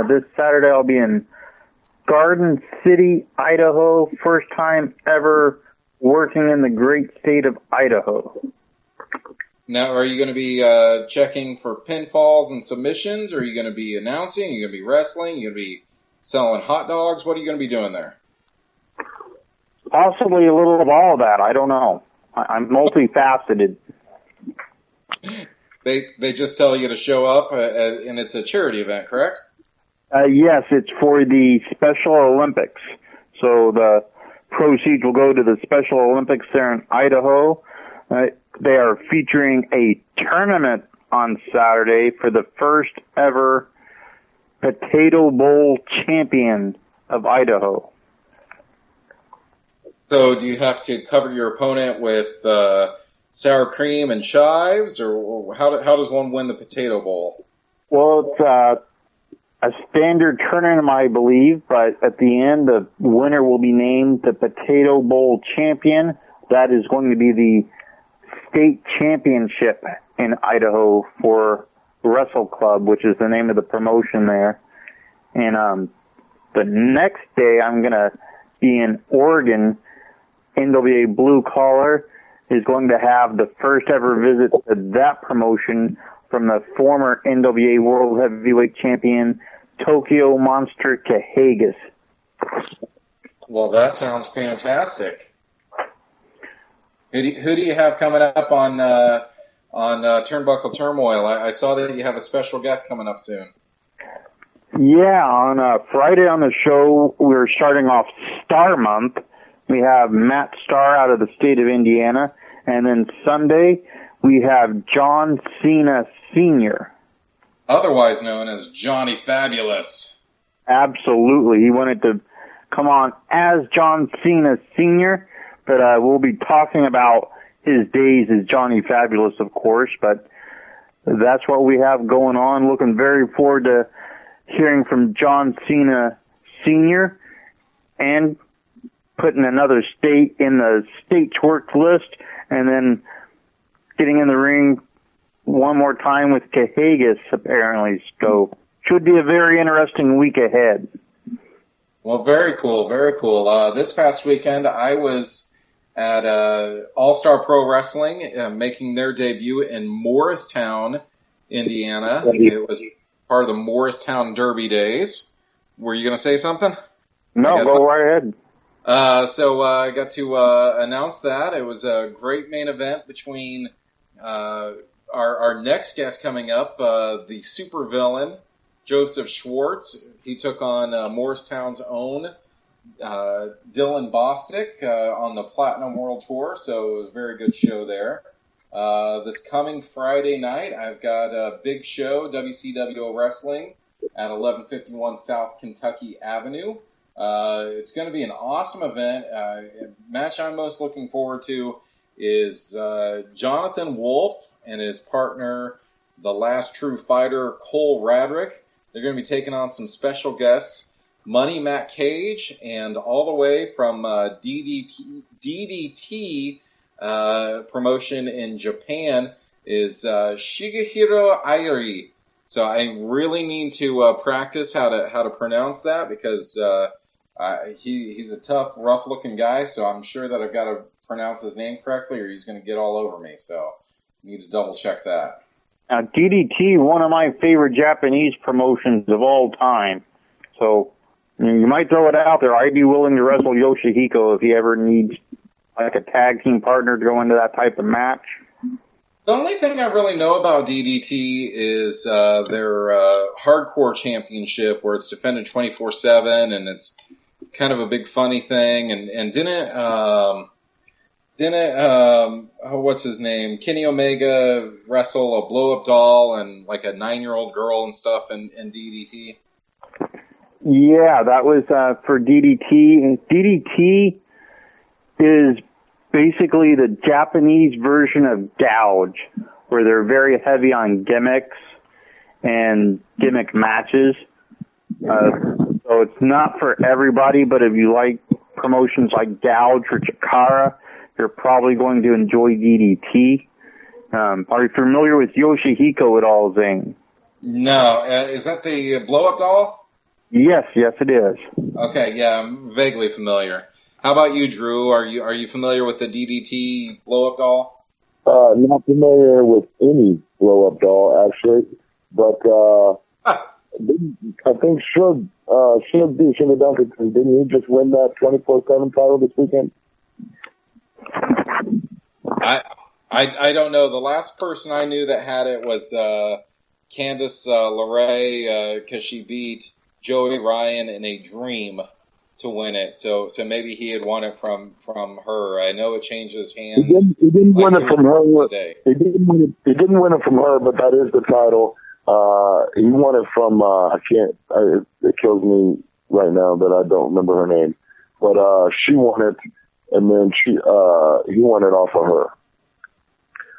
This Saturday I'll be in Garden City, Idaho. First time ever working in the great state of Idaho. Now, are you going to be checking for pinfalls and submissions? Or are you going to be announcing? Are you going to be wrestling? Are you going to be selling hot dogs? What are you going to be doing there? Possibly a little of all of that. I don't know. I'm multifaceted. They just tell you to show up, and it's a charity event, correct? Yes, it's for the Special Olympics. So the proceeds will go to the Special Olympics there in Idaho. They are featuring a tournament on Saturday for the first ever Potato Bowl champion of Idaho. So do you have to cover your opponent with sour cream and chives, or how does one win the Potato Bowl? Well, it's a standard tournament, I believe, but at the end, the winner will be named the Potato Bowl champion. That is going to be the state championship in Idaho for Wrestle Club, which is the name of the promotion there. And the next day, I'm going to be in Oregon. NWA Blue Collar is going to have the first ever visit to that promotion from the former NWA World Heavyweight Champion, Tokyo Monster Kahagas. Well, that sounds fantastic. Who do you have coming up on Turnbuckle Turmoil? I saw that you have a special guest coming up soon. Yeah, on Friday on the show, we're starting off Star Month. We have Matt Starr out of the state of Indiana. And then Sunday, we have John Cena Sr. Otherwise known as Johnny Fabulous. Absolutely. He wanted to come on as John Cena Sr., but we'll be talking about his days as Johnny Fabulous, of course. But that's what we have going on. Looking very forward to hearing from John Cena Sr. and putting another state in the state's work list, and then getting in the ring one more time with Kahagas, apparently. So should be a very interesting week ahead. Well, very cool, very cool. This past weekend, I was at All-Star Pro Wrestling, making their debut in Morristown, Indiana. It was part of the Morristown Derby days. Were you going to say something? No, go right ahead. So I got to announce that. It was a great main event between our next guest coming up, the supervillain, Joseph Schwartz. He took on Morristown's own Dylan Bostic on the Platinum World Tour, so it was a very good show there. This coming Friday night, I've got a big show, WCWO Wrestling, at 1151 South Kentucky Avenue. It's going to be an awesome event. Match I'm most looking forward to is Jonathan Wolf and his partner, the Last True Fighter, Cole Radrick. They're going to be taking on some special guests, Money Matt Cage, and all the way from DDT promotion in Japan is Shigehiro Airi. So I really need to practice how to pronounce that, because he's a tough, rough-looking guy, so I'm sure that I've got to pronounce his name correctly or he's going to get all over me. So I need to double-check that. Now, DDT, one of my favorite Japanese promotions of all time. So you might throw it out there. I'd be willing to wrestle Yoshihiko if he ever needs like a tag team partner to go into that type of match. The only thing I really know about DDT is their hardcore championship, where it's defended 24/7, and it's kind of a big funny thing. And didn't what's his name, Kenny Omega, wrestle a blow up doll and like a 9-year-old girl and stuff in DDT? Yeah, that was for DDT. And DDT is basically the Japanese version of Gouge, where they're very heavy on gimmicks and gimmick matches. So it's not for everybody, but if you like promotions like Gouge or Chikara, you're probably going to enjoy DDT. Are you familiar with Yoshihiko at all, Zane? No. Is that the blow-up doll? Yes, it is. Okay, yeah, I'm vaguely familiar. How about you, Drew? Are you familiar with the DDT blow-up doll? Not familiar with any blow-up doll, actually, but I think should have done it. Didn't he just win that 24/7 title this weekend? I don't know. The last person I knew that had it was Candice LeRae, because she beat Joey Ryan in a dream to win it. So maybe he had won it from her. I know it changes hands. He didn't win it from her today. He didn't win it from her, but that is the title. He won it from it kills me right now that I don't remember her name, but she won it, and then he won it off of her.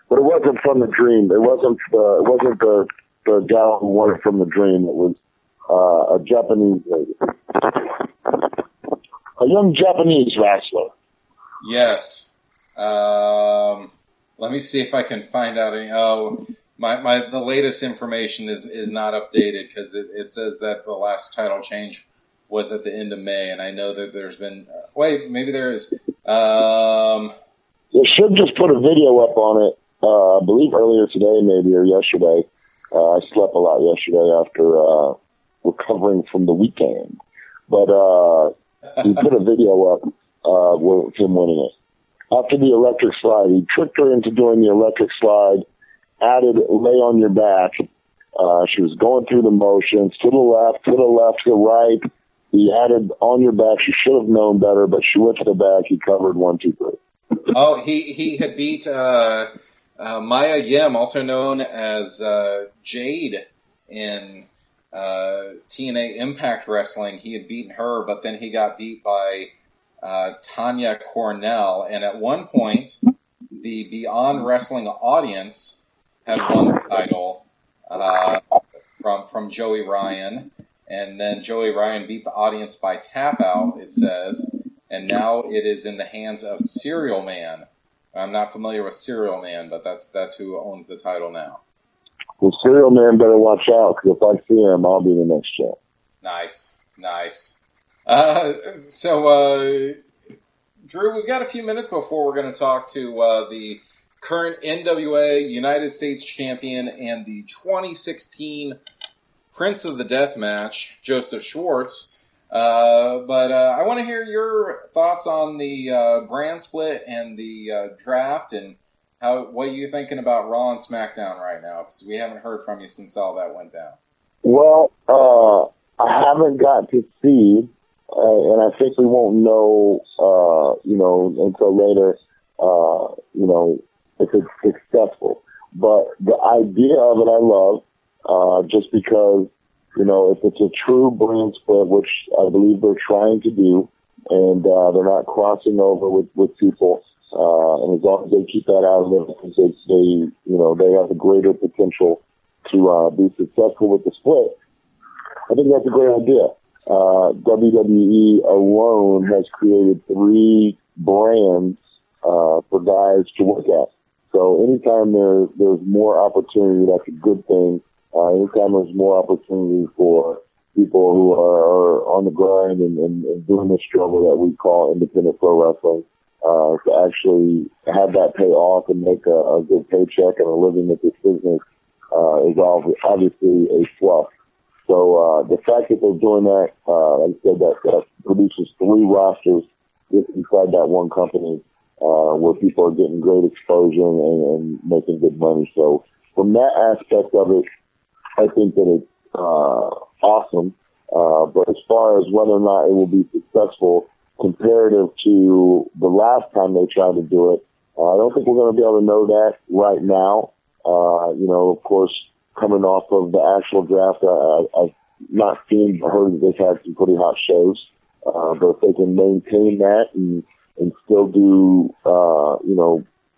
But it wasn't from the dream. It wasn't the gal who won it from the dream. It was a Japanese lady, a young Japanese wrestler. Yes. Let me see if I can find out any. Oh, the latest information is not updated because it says that the last title change was at the end of May, and I know that there's been. Wait, maybe there is. They should just put a video up on it. I believe earlier today, maybe, or yesterday. I slept a lot yesterday after recovering from the weekend. But he put a video up with him winning it. After the electric slide, he tricked her into doing the electric slide, added lay on your back. She was going through the motions, to the left, to the right. He added on your back. She should have known better, but she went to the back. He covered 1, 2, 3. Oh, he had beat Maya Yim, also known as Jade in TNA Impact Wrestling. He had beaten her, but then he got beat by Tanya Cornell. And at one point, the Beyond Wrestling audience had won the title from Joey Ryan. And then Joey Ryan beat the audience by tap out, it says. And now it is in the hands of Serial Man. I'm not familiar with Serial Man, but that's who owns the title now. Well, Serial Man better watch out, because if I see him, I'll be the next champ. Nice. So, Drew, we've got a few minutes before we're going to talk to the current NWA United States champion and the 2016 Prince of the Deathmatch, Joseph Schwartz. But I want to hear your thoughts on the brand split and the draft, and what you're thinking about Raw and SmackDown right now, because we haven't heard from you since all that went down. Well, I haven't got to see, and I think we won't know, until later, if it's successful. But the idea of it I love, just because, if it's a true brand split, which I believe they're trying to do, and they're not crossing over with people, and as long as they keep that out of it, they have a greater potential to be successful with the split. I think that's a great idea. WWE alone has created 3 brands for guys to work at. So anytime there's more opportunity, that's a good thing. Anytime there's more opportunity for people who are on the grind and doing the struggle that we call independent pro wrestling, to actually have that pay off and make a good paycheck and a living with this business is obviously a plus. So the fact that they're doing that, like I said, that produces 3 rosters inside that one company where people are getting great exposure and making good money. So from that aspect of it, I think that it's awesome. But as far as whether or not it will be successful comparative to the last time they tried to do it, I don't think we're going to be able to know that right now. Of course, coming off of the actual draft, I've not seen or heard that they've had some pretty hot shows. But if they can maintain that and still do,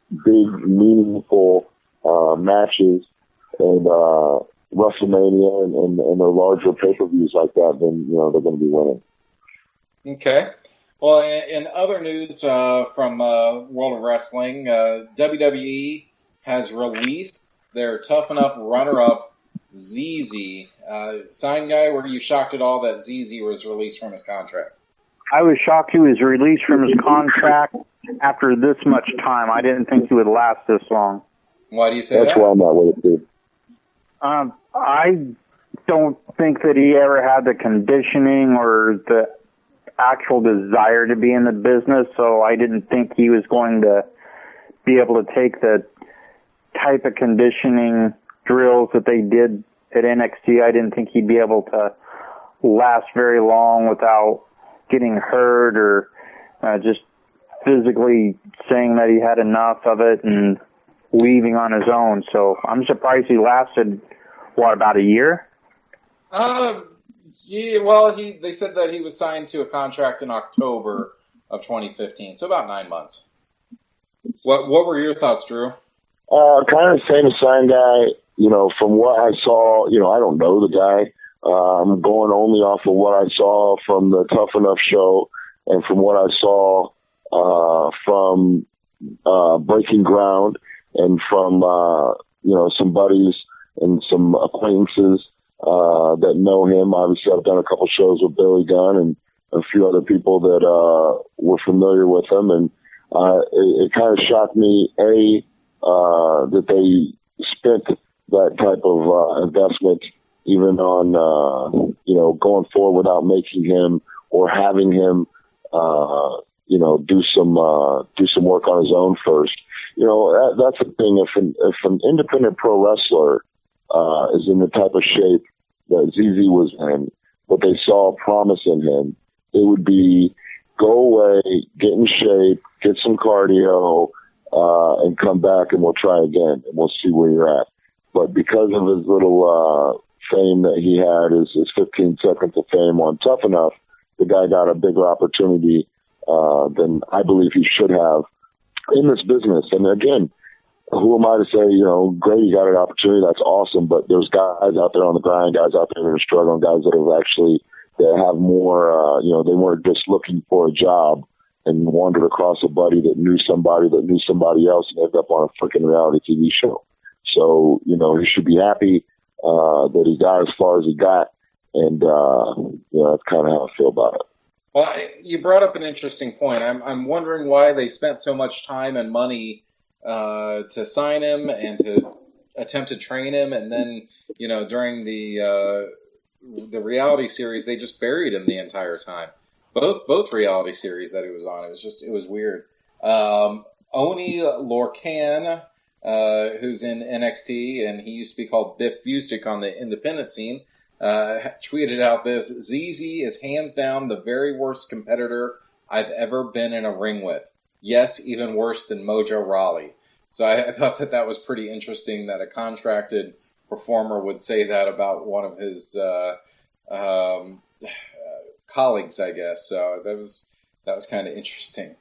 big, meaningful matches and WrestleMania and their larger pay-per-views like that, then, they're going to be winning. Okay. Well, in other news from World of Wrestling, WWE has released their Tough Enough runner-up, ZZ. Sign Guy, were you shocked at all that ZZ was released from his contract? I was shocked he was released from his contract after this much time. I didn't think he would last this long. Why do you say that? That's why I'm not with it, dude. I don't think that he ever had the conditioning or the actual desire to be in the business, so I didn't think he was going to be able to take the type of conditioning drills that they did at NXT. I didn't think he'd be able to last very long without getting hurt or just physically saying that he had enough of it and leaving on his own. So I'm surprised he lasted, about a year? Yeah, well, they said that he was signed to a contract in October of 2015, so about 9 months. What were your thoughts, Drew? Kind of the same as Sign Guy. From what I saw, I don't know the guy. I'm going only off of what I saw from the Tough Enough show and from what I saw from Breaking Ground and from, some buddies and some acquaintances that know him. Obviously, I've done a couple shows with Billy Gunn and a few other people that were familiar with him. And it kind of shocked me, that they spent that type of investment even on, going forward without making him or having him, do some work on his own first. That's the thing. If an independent pro wrestler is in the type of shape that ZZ was in, but they saw promise in him, it would be go away, get in shape, get some cardio, and come back and we'll try again and we'll see where you're at. But because of his little fame that he had, his 15 seconds of fame on Tough Enough, the guy got a bigger opportunity than I believe he should have in this business. And again, who am I to say, Grady got an opportunity, that's awesome, but there's guys out there on the grind, guys out there that are struggling, guys that have more, they weren't just looking for a job and wandered across a buddy that knew somebody else and ended up on a freaking reality TV show. So, he should be happy that he got as far as he got, and that's kind of how I feel about it. Well, you brought up an interesting point. I'm wondering why they spent so much time and money to sign him and to attempt to train him, and then during the reality series they just buried him the entire time. Both reality series that he was on, it was weird. Oni Lorcan, who's in NXT, and he used to be called Biff Busick on the independent scene, tweeted out this: ZZ is hands down the very worst competitor I've ever been in a ring with. Yes, even worse than Mojo Rawley. So I thought that was pretty interesting that a contracted performer would say that about one of his colleagues, I guess. So that was kind of interesting.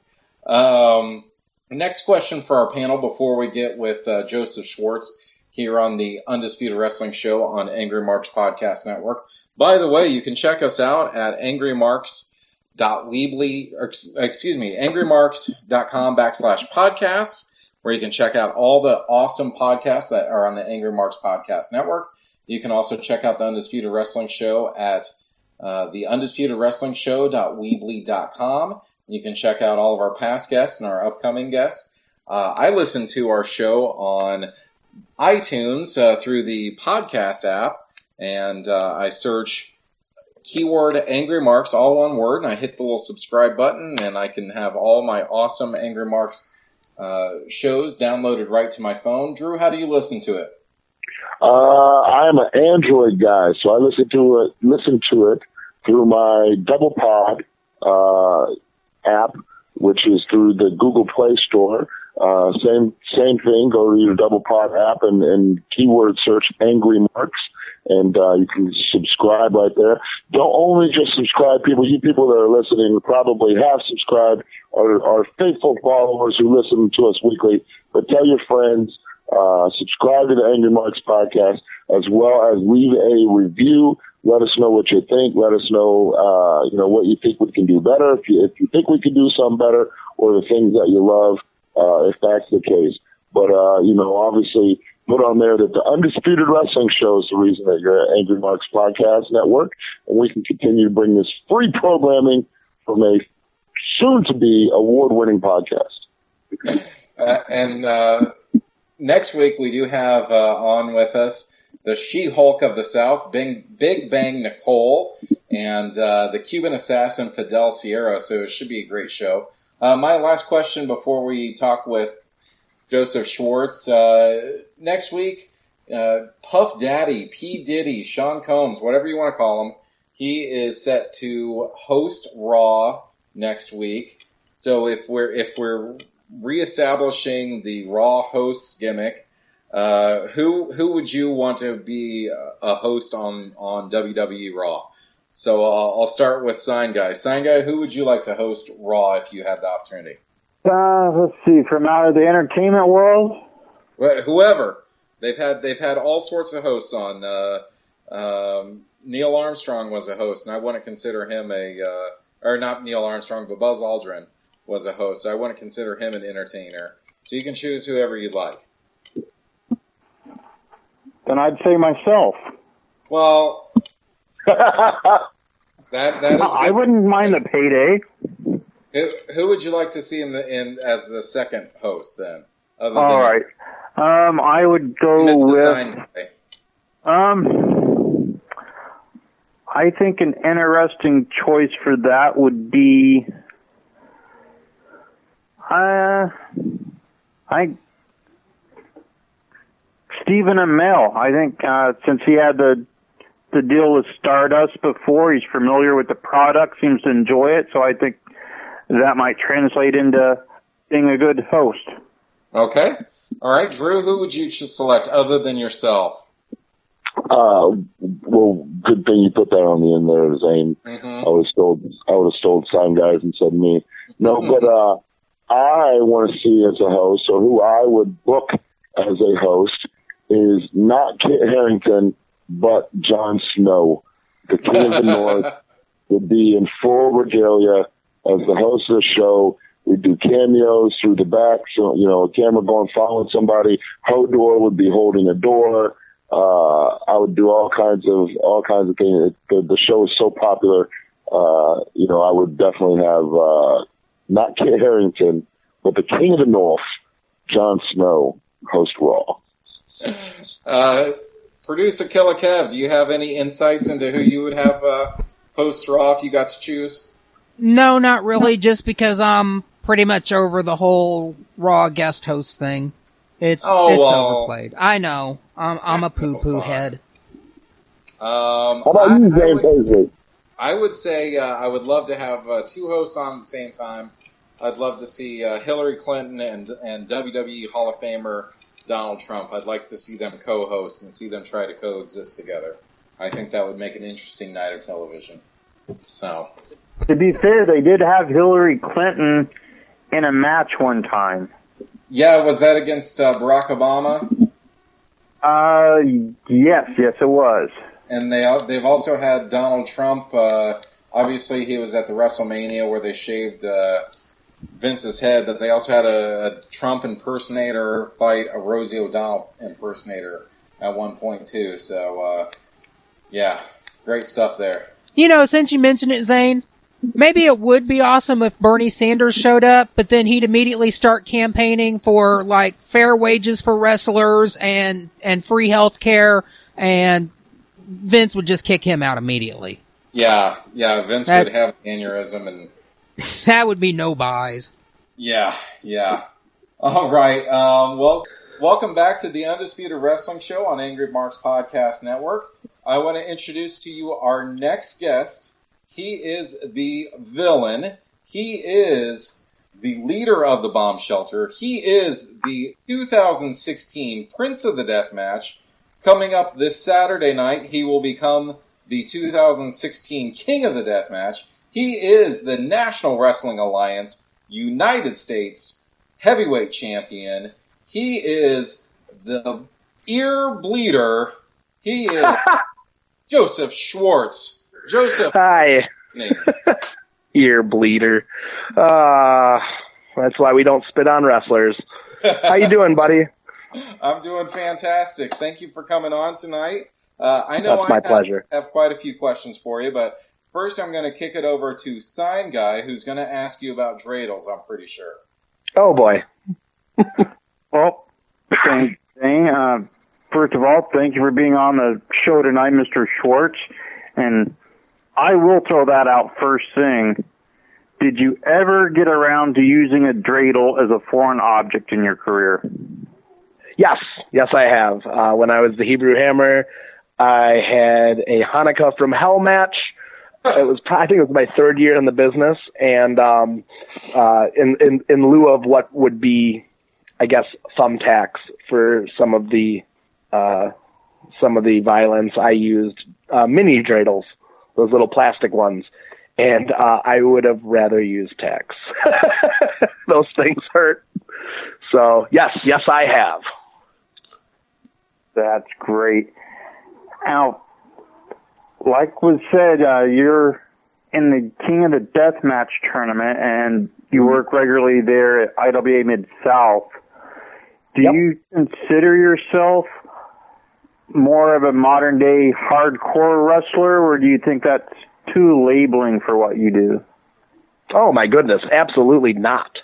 Next question for our panel before we get with Joseph Schwartz here on the Undisputed Wrestling Show on Angry Marks Podcast Network. By the way, you can check us out at AngryMarks.com/podcasts, where you can check out all the awesome podcasts that are on the Angry Marks Podcast Network. You can also check out the Undisputed Wrestling Show at theundisputedwrestlingshow.weebly.com. You can check out all of our past guests and our upcoming guests. I listen to our show on iTunes through the podcast app, and I search keyword Angry Marks, all one word, and I hit the little subscribe button, and I can have all my awesome Angry Marks shows downloaded right to my phone. Drew, how do you listen to it? I'm an Android guy, so I listen to it through my Double Pod app, which is through the Google Play Store. Same thing. Go to your Double Pod app and keyword search Angry Marks, and you can subscribe right there. Don't only just subscribe, you people that are listening probably have subscribed, are faithful followers who listen to us weekly, but tell your friends, subscribe to the Angry Marks podcast, as well as leave a review. Let us know what you think. Let us know, what you think we can do better. If you think we can do something better, or the things that you love, if that's the case. But, obviously put on there that the Undisputed Wrestling Show is the reason that you're at Angry Marks Podcast Network, and we can continue to bring this free programming from a soon-to-be award-winning podcast. And next week we do have on with us the She-Hulk of the South, Big Bang Nicole, and the Cuban assassin Fidel Sierra, so it should be a great show. My last question before we talk with Joseph Schwartz. Next week, Puff Daddy, P. Diddy, Sean Combs, whatever you want to call him, he is set to host Raw next week. So if we're reestablishing the Raw host gimmick, who would you want to be a host on WWE Raw? So I'll start with Sign Guy. Sign Guy, who would you like to host Raw if you had the opportunity? Let's see, from out of the entertainment world? Well, whoever. They've had all sorts of hosts on. Neil Armstrong was a host, and I wouldn't consider him or not Neil Armstrong, but Buzz Aldrin was a host, so I wouldn't consider him an entertainer. So you can choose whoever you'd like. Then I'd say myself. Well, that is. I wouldn't mind the payday. Who would you like to see in as the second host then? All right. I would go with. I think an interesting choice for that would be. Stephen Amell. I think since he had the deal with Stardust before, he's familiar with the product, seems to enjoy it. So I think that might translate into being a good host. Okay. All right, Drew, who would you select other than yourself? Well, good thing you put that on the end there, Zane. Mm-hmm. I would have told Sign Guys and said me. No, but I want to see as a host, or who I would book as a host, is not Kit Harington, but Jon Snow. The King of the North would be in full regalia as the host of the show. We'd do cameos through the back, so, a camera going following somebody. Hodor would be holding a door. I would do all kinds of things. The show is so popular. I would definitely have not Kit Harington, but the King of the North, Jon Snow, host Raw. Producer Killer Kev, do you have any insights into who you would have host Raw if you got to choose? No, not really, just because I'm pretty much over the whole Raw guest host thing. It's overplayed. I know. I'm a poo-poo head. How about you, Zane Paisley? I would say I would love to have two hosts on at the same time. I'd love to see Hillary Clinton and WWE Hall of Famer Donald Trump. I'd like to see them co-host and see them try to coexist together. I think that would make an interesting night of television. So, to be fair, they did have Hillary Clinton in a match one time. Yeah, was that against Barack Obama? Yes, it was. And they've also had Donald Trump. Obviously, he was at the WrestleMania where they shaved Vince's head, but they also had a Trump impersonator fight a Rosie O'Donnell impersonator at one point too. So, yeah, great stuff there. Since you mentioned it, Zane, maybe it would be awesome if Bernie Sanders showed up, but then he'd immediately start campaigning for fair wages for wrestlers and free health care, and Vince would just kick him out immediately. Yeah, Vince would have an aneurysm, and that would be no buys. Yeah. All right. Welcome back to the Undisputed Wrestling Show on Angry Marks Podcast Network. I want to introduce to you our next guest. He is the villain. He is the leader of the bomb shelter. He is the 2016 Prince of the Deathmatch. Coming up this Saturday night, he will become the 2016 King of the Deathmatch. He is the National Wrestling Alliance United States Heavyweight Champion. He is the ear bleeder. He is Joseph Schwartz. Joseph. Hi. Ear bleeder. That's why we don't spit on wrestlers. How you doing, buddy? I'm doing fantastic. Thank you for coming on tonight. I know That's my pleasure. have quite a few questions for you, but first I'm going to kick it over to Sign Guy, who's going to ask you about dreidels, I'm pretty sure. Oh, boy. Well, thanks, Zane. First of all, thank you for being on the show tonight, Mr. Schwartz. And I will throw that out first thing. Did you ever get around to using a dreidel as a foreign object in your career? Yes, I have. When I was the Hebrew Hammer, I had a Hanukkah from Hell match. I think it was my third year in the business, and in lieu of what would be, I guess, thumbtacks for some of the violence, I used mini dreidels, those little plastic ones, and I would have rather used tacks. Those things hurt. So yes, I have. That's great. Now, like was said, you're in the King of the Deathmatch tournament, and you work regularly there at IWA Mid-South. Do you consider yourself more of a modern-day hardcore wrestler, or do you think that's too labeling for what you do? Oh, my goodness, absolutely not.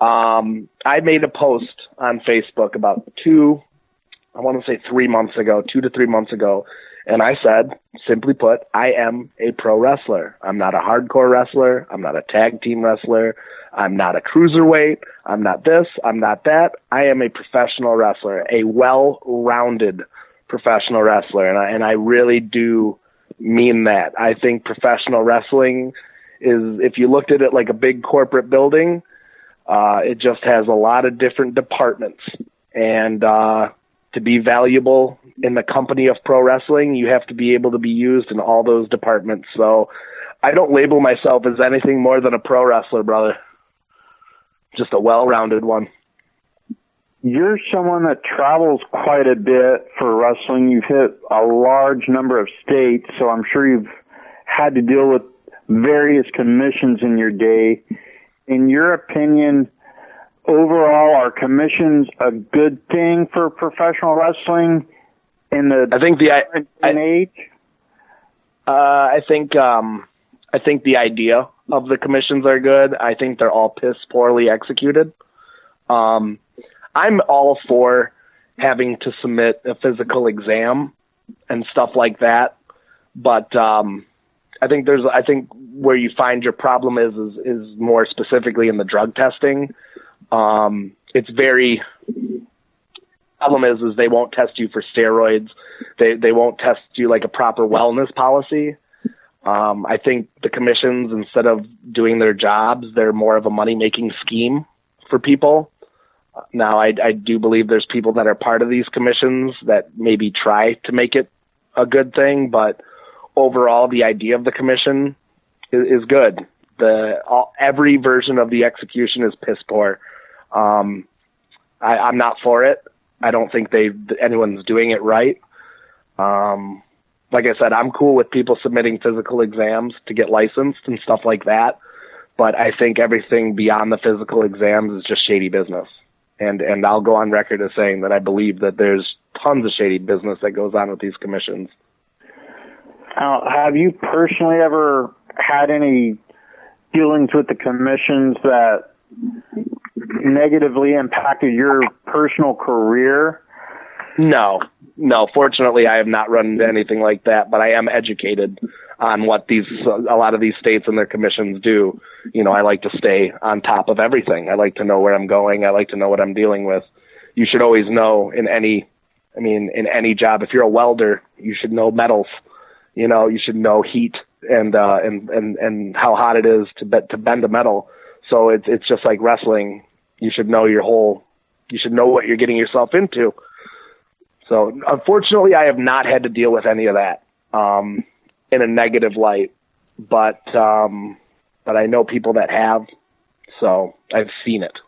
I made a post on Facebook about 2 to 3 months ago, and I said, simply put, I am a pro wrestler. I'm not a hardcore wrestler. I'm not a tag team wrestler. I'm not a cruiserweight. I'm not this. I'm not that. I am a professional wrestler, a well-rounded professional wrestler, and I really do mean that. I think professional wrestling is, if you looked at it like a big corporate building, it just has a lot of different departments, and to be valuable in the company of pro wrestling, you have to be able to be used in all those departments. So I don't label myself as anything more than a pro wrestler, brother. Just a well-rounded one. You're someone that travels quite a bit for wrestling. You've hit a large number of states, so I'm sure you've had to deal with various commissions in your day. In your opinion, overall, are commissions a good thing for professional wrestling in the age? I think the idea of the commissions are good. I think they're all piss poorly executed. I'm all for having to submit a physical exam and stuff like that, but I think where you find your problem is more specifically in the drug testing. It's very problem is they won't test you for steroids. They won't test you like a proper wellness policy. I think the commissions, instead of doing their jobs, they're more of a money-making scheme for people. Now, I do believe there's people that are part of these commissions that maybe try to make it a good thing, but overall, the idea of the commission is good. Every version of the execution is piss poor. I'm not for it. I don't think anyone's doing it right. Like I said, I'm cool with people submitting physical exams to get licensed and stuff like that, but I think everything beyond the physical exams is just shady business. And I'll go on record as saying that I believe that there's tons of shady business that goes on with these commissions. Have you personally ever had any dealings with the commissions that negatively impacted your personal career? No. Fortunately, I have not run into anything like that, but I am educated on what a lot of these states and their commissions do. I like to stay on top of everything. I like to know where I'm going. I like to know what I'm dealing with. You should always know in any job. If you're a welder, you should know metals. You should know heat and how hot it is to bend a metal. So it's just like wrestling. You should know you should know what you're getting yourself into. So unfortunately, I have not had to deal with any of that in a negative light, but I know people that have, so I've seen it.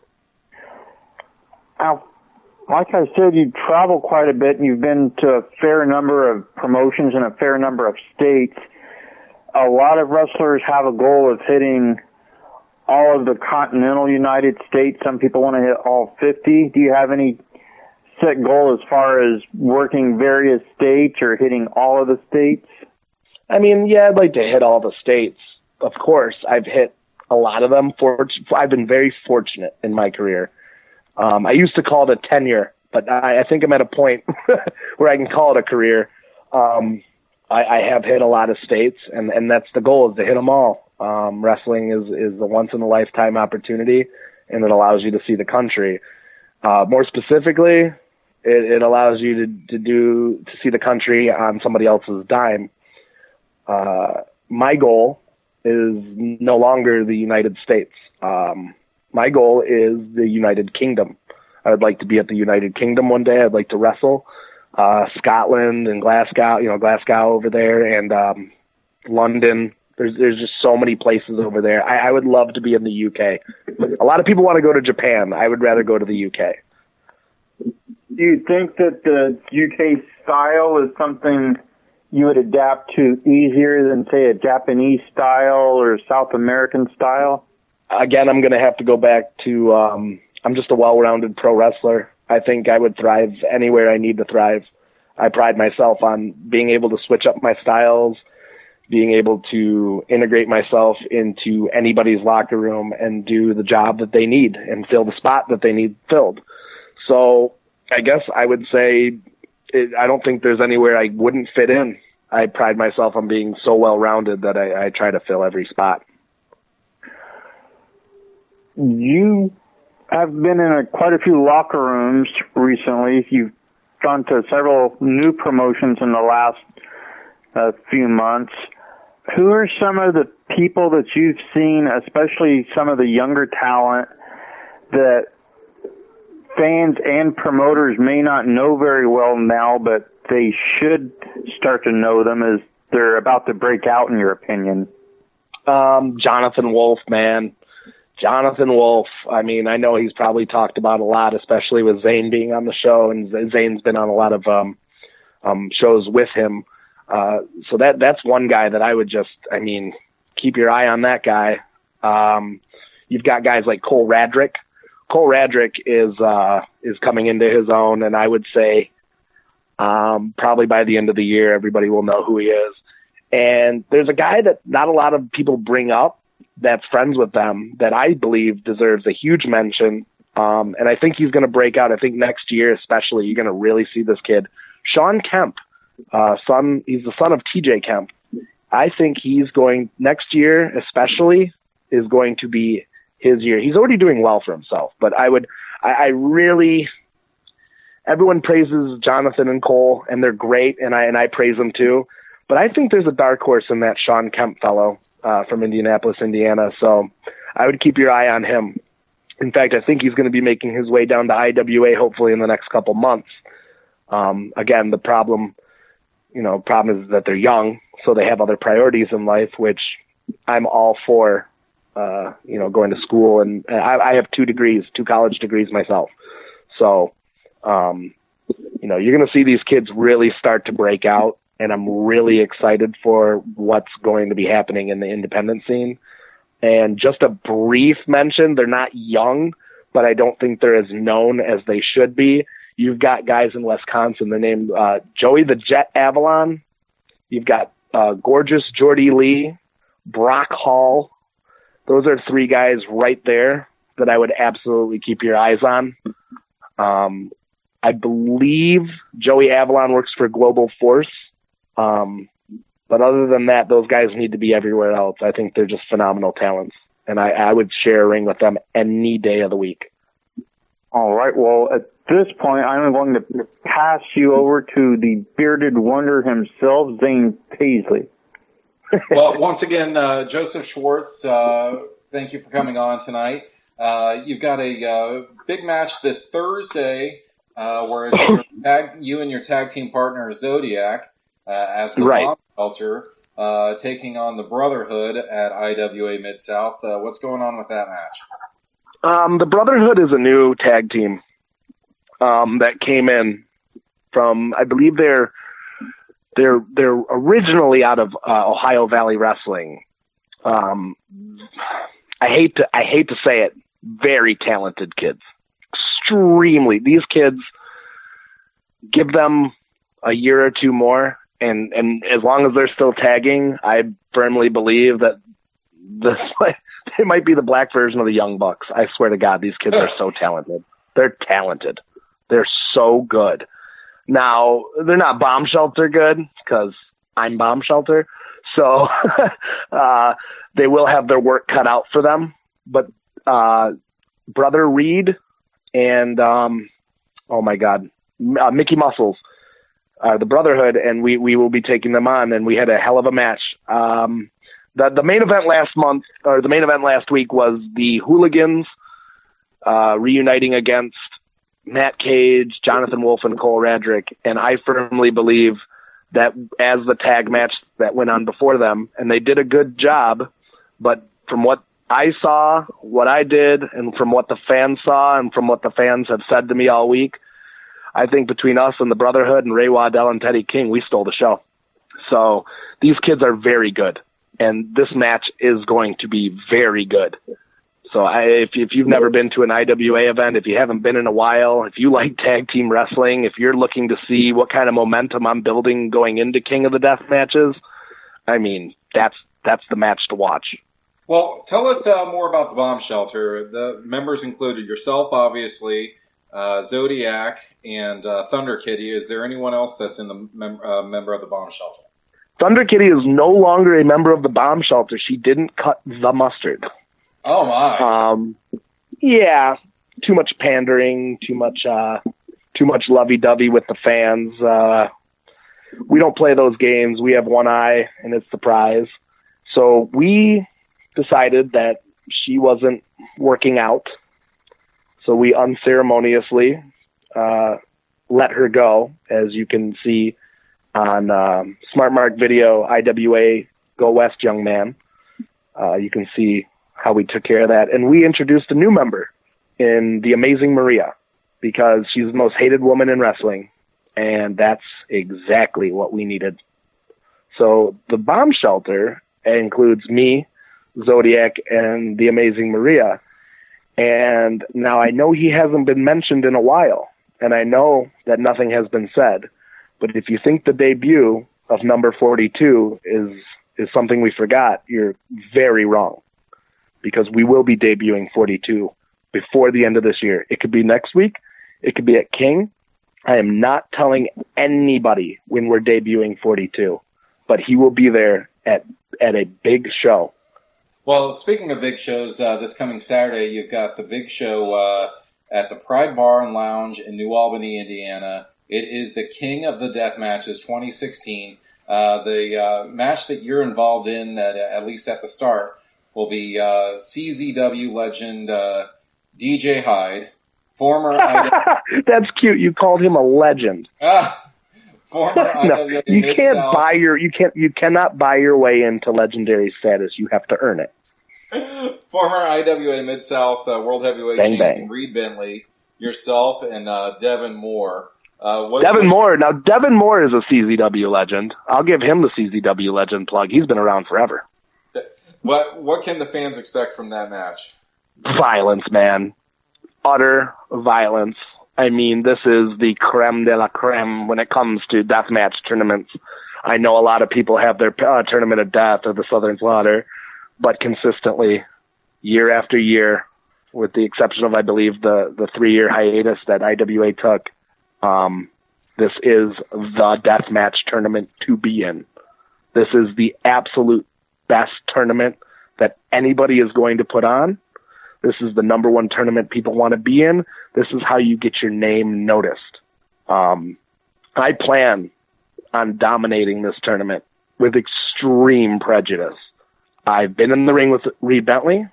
Now, like I said, you travel quite a bit, and you've been to a fair number of promotions in a fair number of states. A lot of wrestlers have a goal of hitting all of the continental United States. Some people want to hit all 50. Do you have any set goal as far as working various states or hitting all of the states? I mean, yeah, I'd like to hit all the states. Of course, I've hit a lot of them. I've been very fortunate in my career. I used to call it a tenure, but I think I'm at a point where I can call it a career. I have hit a lot of states, and that's the goal, is to hit them all. Wrestling is a once-in-a-lifetime opportunity, and it allows you to see the country. More specifically, it allows you to see the country on somebody else's dime. My goal is no longer the United States. My goal is the United Kingdom. I would like to be at the United Kingdom one day. I'd like to wrestle Scotland and Glasgow over there, and London. There's just so many places over there. I would love to be in the UK. A lot of people want to go to Japan. I would rather go to the UK. Do you think that the UK style is something you would adapt to easier than, say, a Japanese style or South American style? Again, I'm going to have to go back to I'm just a well-rounded pro wrestler. I think I would thrive anywhere I need to thrive. I pride myself on being able to switch up my styles, being able to integrate myself into anybody's locker room and do the job that they need and fill the spot that they need filled. So I guess I would say I don't think there's anywhere I wouldn't fit in. I pride myself on being so well-rounded that I try to fill every spot. You have been in quite a few locker rooms recently. You've gone to several new promotions in the last few months. Who are some of the people that you've seen, especially some of the younger talent, that fans and promoters may not know very well now, but they should start to know them as they're about to break out, in your opinion? Jonathan Wolf, man. Jonathan Wolf. I mean, I know he's probably talked about a lot, especially with Zane being on the show, and Zane's been on a lot of shows with him. So that's one guy that I would keep your eye on that guy. You've got guys like Cole Radrick. Cole Radrick is coming into his own, and I would say probably by the end of the year, everybody will know who he is. And there's a guy that not a lot of people bring up that's friends with them that I believe deserves a huge mention. And I think he's going to break out. I think next year especially, you're going to really see this kid. Sean Kemp, he's the son of TJ Kemp. I think next year especially is going to be his year. He's already doing well for himself, but everyone praises Jonathan and Cole, and they're great, and I praise them too. But I think there's a dark horse in that Sean Kemp fellow from Indianapolis, Indiana. So I would keep your eye on him. In fact, I think he's going to be making his way down to IWA hopefully in the next couple months. Again, the problem is that they're young, so they have other priorities in life, which I'm all for. Going to school, and I have 2 college degrees myself. So, you're going to see these kids really start to break out, and I'm really excited for what's going to be happening in the independent scene. And just a brief mention, they're not young, but I don't think they're as known as they should be. You've got guys in Wisconsin, they're named Joey the Jet Avalon. You've got Gorgeous Jordy Lee, Brock Hall. Those are 3 guys right there that I would absolutely keep your eyes on. I believe Joey Avalon works for Global Force. But other than that, those guys need to be everywhere else. I think they're just phenomenal talents. And I would share a ring with them any day of the week. All right. Well, at this point, I'm going to pass you over to the bearded wonder himself, Zane Paisley. Well, once again, Joseph Schwartz, thank you for coming on tonight. You've got a big match this Thursday where it's you and your tag team partner Zodiac as the Bomb Shelter taking on the Brotherhood at IWA Mid-South. What's going on with that match? The Brotherhood is a new tag team that came in from, I believe they're originally out of Ohio Valley Wrestling. I hate to say it, very talented kids. Extremely. These kids, give them a year or two more, and as long as they're still tagging, I firmly believe that they might be the black version of the Young Bucks. I swear to God, these kids are so talented. They're talented. They're so good. Now, they're not Bomb Shelter good, because I'm Bomb Shelter, so they will have their work cut out for them. But Brother Reed and, oh my God, Mickey Muscles, the Brotherhood, and we will be taking them on, and we had a hell of a match. The main event last week was the Hooligans reuniting against Matt Cage, Jonathan Wolf, and Cole Radrick, and I firmly believe that as the tag match that went on before them, and they did a good job, but from what I saw, what I did, and from what the fans saw, and from what the fans have said to me all week, I think between us and the Brotherhood and Ray Waddell and Teddy King, we stole the show. So these kids are very good, and this match is going to be very good. So if you've never been to an IWA event, if you haven't been in a while, if you like tag team wrestling, if you're looking to see what kind of momentum I'm building going into King of the Death matches, I mean, that's the match to watch. Well, tell us more about the Bomb Shelter. The members included yourself, obviously, Zodiac, and Thunder Kitty. Is there anyone else that's in the member of the Bomb Shelter? Thunder Kitty is no longer a member of the Bomb Shelter. She didn't cut the mustard. Oh my! Yeah, too much pandering, too much lovey-dovey with the fans. We don't play those games. We have one eye, and it's the prize. So we decided that she wasn't working out, so we unceremoniously let her go, as you can see on Smart Mark Video, IWA Go West Young Man. You can see how we took care of that. And we introduced a new member in the Amazing Maria, because she's the most hated woman in wrestling, and that's exactly what we needed. So the Bomb Shelter includes me, Zodiac, and the Amazing Maria. And now I know he hasn't been mentioned in a while, and I know that nothing has been said, but if you think the debut of number 42 is something we forgot, you're very wrong, because we will be debuting 42 before the end of this year. It could be next week. It could be at King. I am not telling anybody when we're debuting 42, but he will be there at a big show. Well, speaking of big shows, this coming Saturday, you've got the big show at the Pride Bar and Lounge in New Albany, Indiana. It is the King of the Death Matches 2016. The match that you're involved in, that at least at the start, will be CZW legend DJ Hyde, former IWA... That's cute. You called him a legend. Former IWA You cannot buy your way into legendary status. You have to earn it. Former IWA Mid-South World Heavyweight Champion Reed Bentley, yourself, and Devin Moore. Devin Moore is a CZW legend. I'll give him the CZW legend plug. He's been around forever. What can the fans expect from that match? Violence, man. Utter violence. I mean, this is the creme de la creme when it comes to deathmatch tournaments. I know a lot of people have their Tournament of Death or the Southern Slaughter, but consistently, year after year, with the exception of, I believe, the 3-year hiatus that IWA took, this is the deathmatch tournament to be in. This is the absolute best tournament that anybody is going to put on. This is the number one tournament people want to be in. This is how you get your name noticed. I plan on dominating this tournament with extreme prejudice. I've been in the ring with Reed Bentley,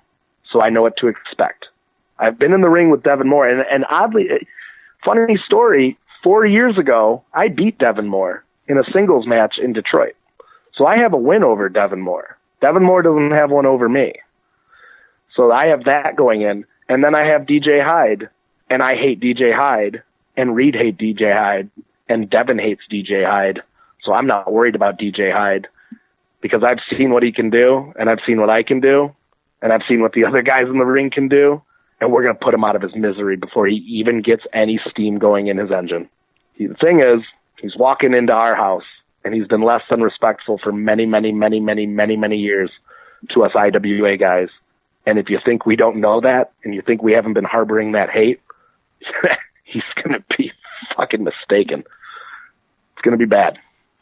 so I know what to expect. I've been in the ring with Devin Moore, and oddly, funny story, 4 years ago, I beat Devin Moore in a singles match in Detroit. So I have a win over Devin Moore. Devin Moore doesn't have one over me. So I have that going in. And then I have DJ Hyde, and I hate DJ Hyde, and Reed hates DJ Hyde, and Devin hates DJ Hyde. So I'm not worried about DJ Hyde, because I've seen what he can do, and I've seen what I can do, and I've seen what the other guys in the ring can do, and we're going to put him out of his misery before he even gets any steam going in his engine. The thing is, he's walking into our house, and he's been less than respectful for many, many, many, many, many, many years to us IWA guys. And if you think we don't know that, and you think we haven't been harboring that hate, he's going to be fucking mistaken. It's going to be bad.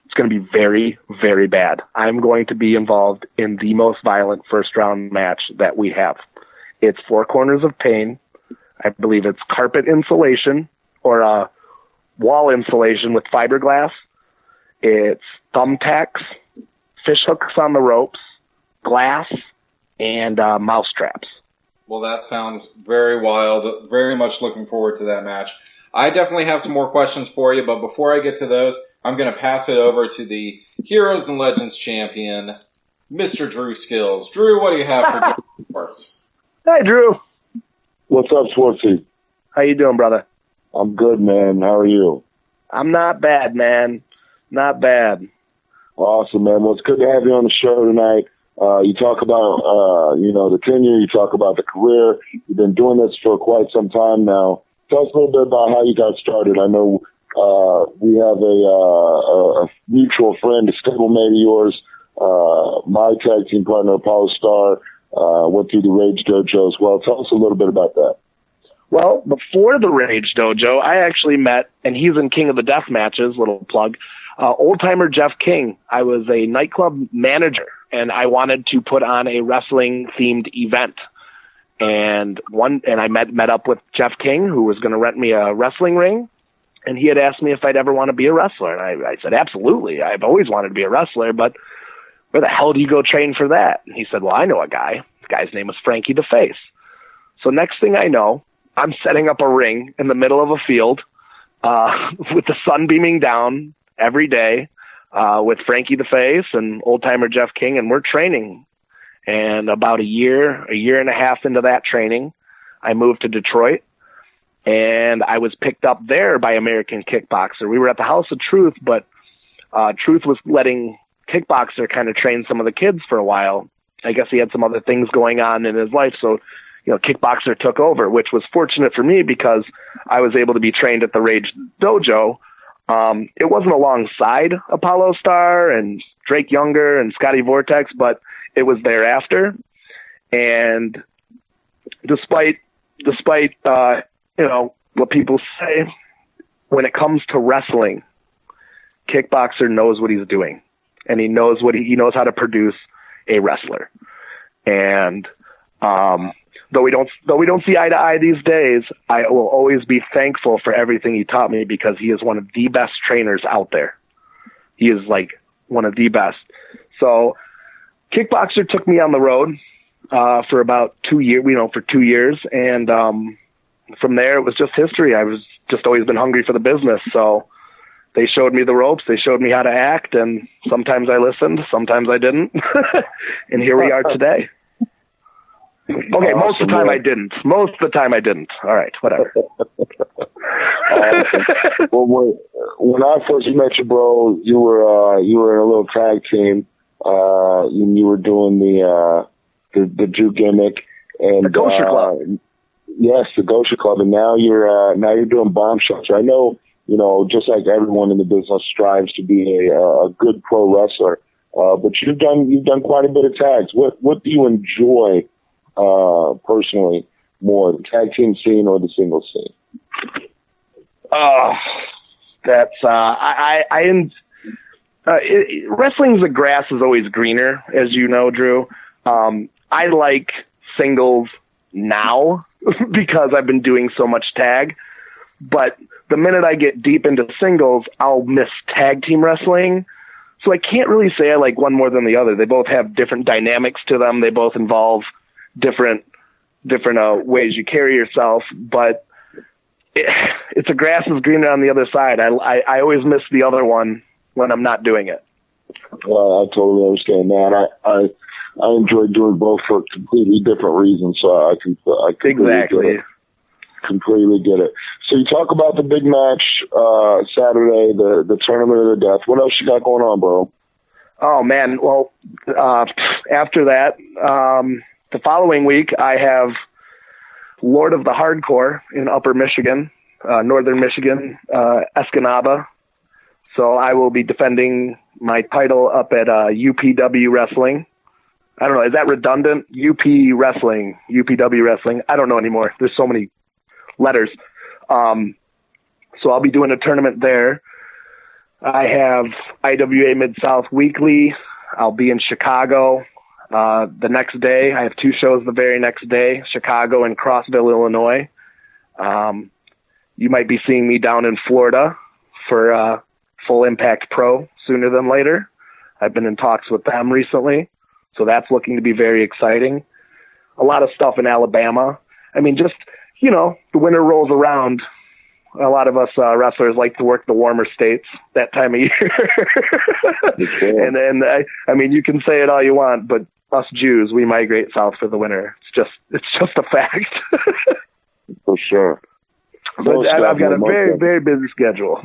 It's going to be very, very bad. I'm going to be involved in the most violent first-round match that we have. It's 4 corners of pain. I believe it's carpet insulation or wall insulation with fiberglass. It's thumbtacks, fish hooks on the ropes, glass, and mouse traps. Well, that sounds very wild. Very much looking forward to that match. I definitely have some more questions for you, but before I get to those, I'm going to pass it over to the Heroes and Legends champion, Mr. Drew Skills. Drew, what do you have for Drew Schwartz? Hi, Drew. What's up, Schwartzy? How you doing, brother? I'm good, man. How are you? I'm not bad, man. Not bad. Awesome, man. Well, it's good to have you on the show tonight. You talk about, the tenure. You talk about the career. You've been doing this for quite some time now. Tell us a little bit about how you got started. I know we have a mutual friend, a stablemate of yours, my tag team partner, Apollo Star, went through the Rage Dojo as well. Tell us a little bit about that. Well, before the Rage Dojo, I actually met, and he's in King of the Death matches, little plug, old-timer Jeff King. I was a nightclub manager, and I wanted to put on a wrestling-themed event. And I met up with Jeff King, who was going to rent me a wrestling ring, and he had asked me if I'd ever want to be a wrestler. And I said, absolutely. I've always wanted to be a wrestler, but where the hell do you go train for that? And he said, well, I know a guy. The guy's name was Frankie the Face. So next thing I know, I'm setting up a ring in the middle of a field with the sun beaming down every day with Frankie the Face and old-timer Jeff King, and we're training. And about a year and a half into that training, I moved to Detroit, and I was picked up there by American Kickboxer. We were at the House of Truth, but Truth was letting Kickboxer kind of train some of the kids for a while. I guess he had some other things going on in his life, so Kickboxer took over, which was fortunate for me because I was able to be trained at the Rage Dojo. It wasn't alongside Apollo Star and Drake Younger and Scotty Vortex, but it was thereafter. And despite what people say, when it comes to wrestling, Kickboxer knows what he's doing, and he knows he knows how to produce a wrestler. And though we don't see eye to eye these days, I will always be thankful for everything he taught me because he is one of the best trainers out there. He is like one of the best. So Kickboxer took me on the road for about 2 years, for 2 years. And from there, it was just history. I was just always been hungry for the business. So they showed me the ropes. They showed me how to act. And sometimes I listened, sometimes I didn't. And here we are today. Okay, most of the time I didn't. Most of the time I didn't. All right, whatever. Well, when I first met you, bro, you were in a little tag team. You were doing the Jew gimmick and the Gosher Club. Yes, the Gosher Club, and now you're doing Bomb Shelter. I know, just like everyone in the business strives to be a good pro wrestler, but you've done quite a bit of tags. What do you enjoy personally more, the tag team scene or the single scene? Wrestling's the grass is always greener, as you know, Drew. I like singles now because I've been doing so much tag, but the minute I get deep into singles, I'll miss tag team wrestling. So I can't really say I like one more than the other. They both have different dynamics to them. They both involve different ways you carry yourself, but it's a grass is greener on the other side. I always miss the other one when I'm not doing it. Well, I totally understand that. I enjoy doing both for completely different reasons, so I completely get it. So you talk about the big match Saturday, the Tournament of the Death. What else you got going on, bro? Oh man, well, after that, the following week, I have Lord of the Hardcore in Upper Michigan, Northern Michigan, Escanaba. So I will be defending my title up at UPW Wrestling. I don't know, is that redundant? UP Wrestling, UPW Wrestling. I don't know anymore. There's so many letters. So I'll be doing a tournament there. I have IWA Mid-South Weekly. I'll be in Chicago the next day. I have 2 shows the very next day, Chicago and Crossville, Illinois. You might be seeing me down in Florida for Full Impact Pro sooner than later. I've been in talks with them recently, so that's looking to be very exciting. A lot of stuff in Alabama. I mean, just, you know, the winter rolls around. A lot of us wrestlers like to work the warmer states that time of year. and I mean, you can say it all you want, but us Jews, we migrate south for the winter. It's just a fact. For sure. But I've got a very, very busy schedule.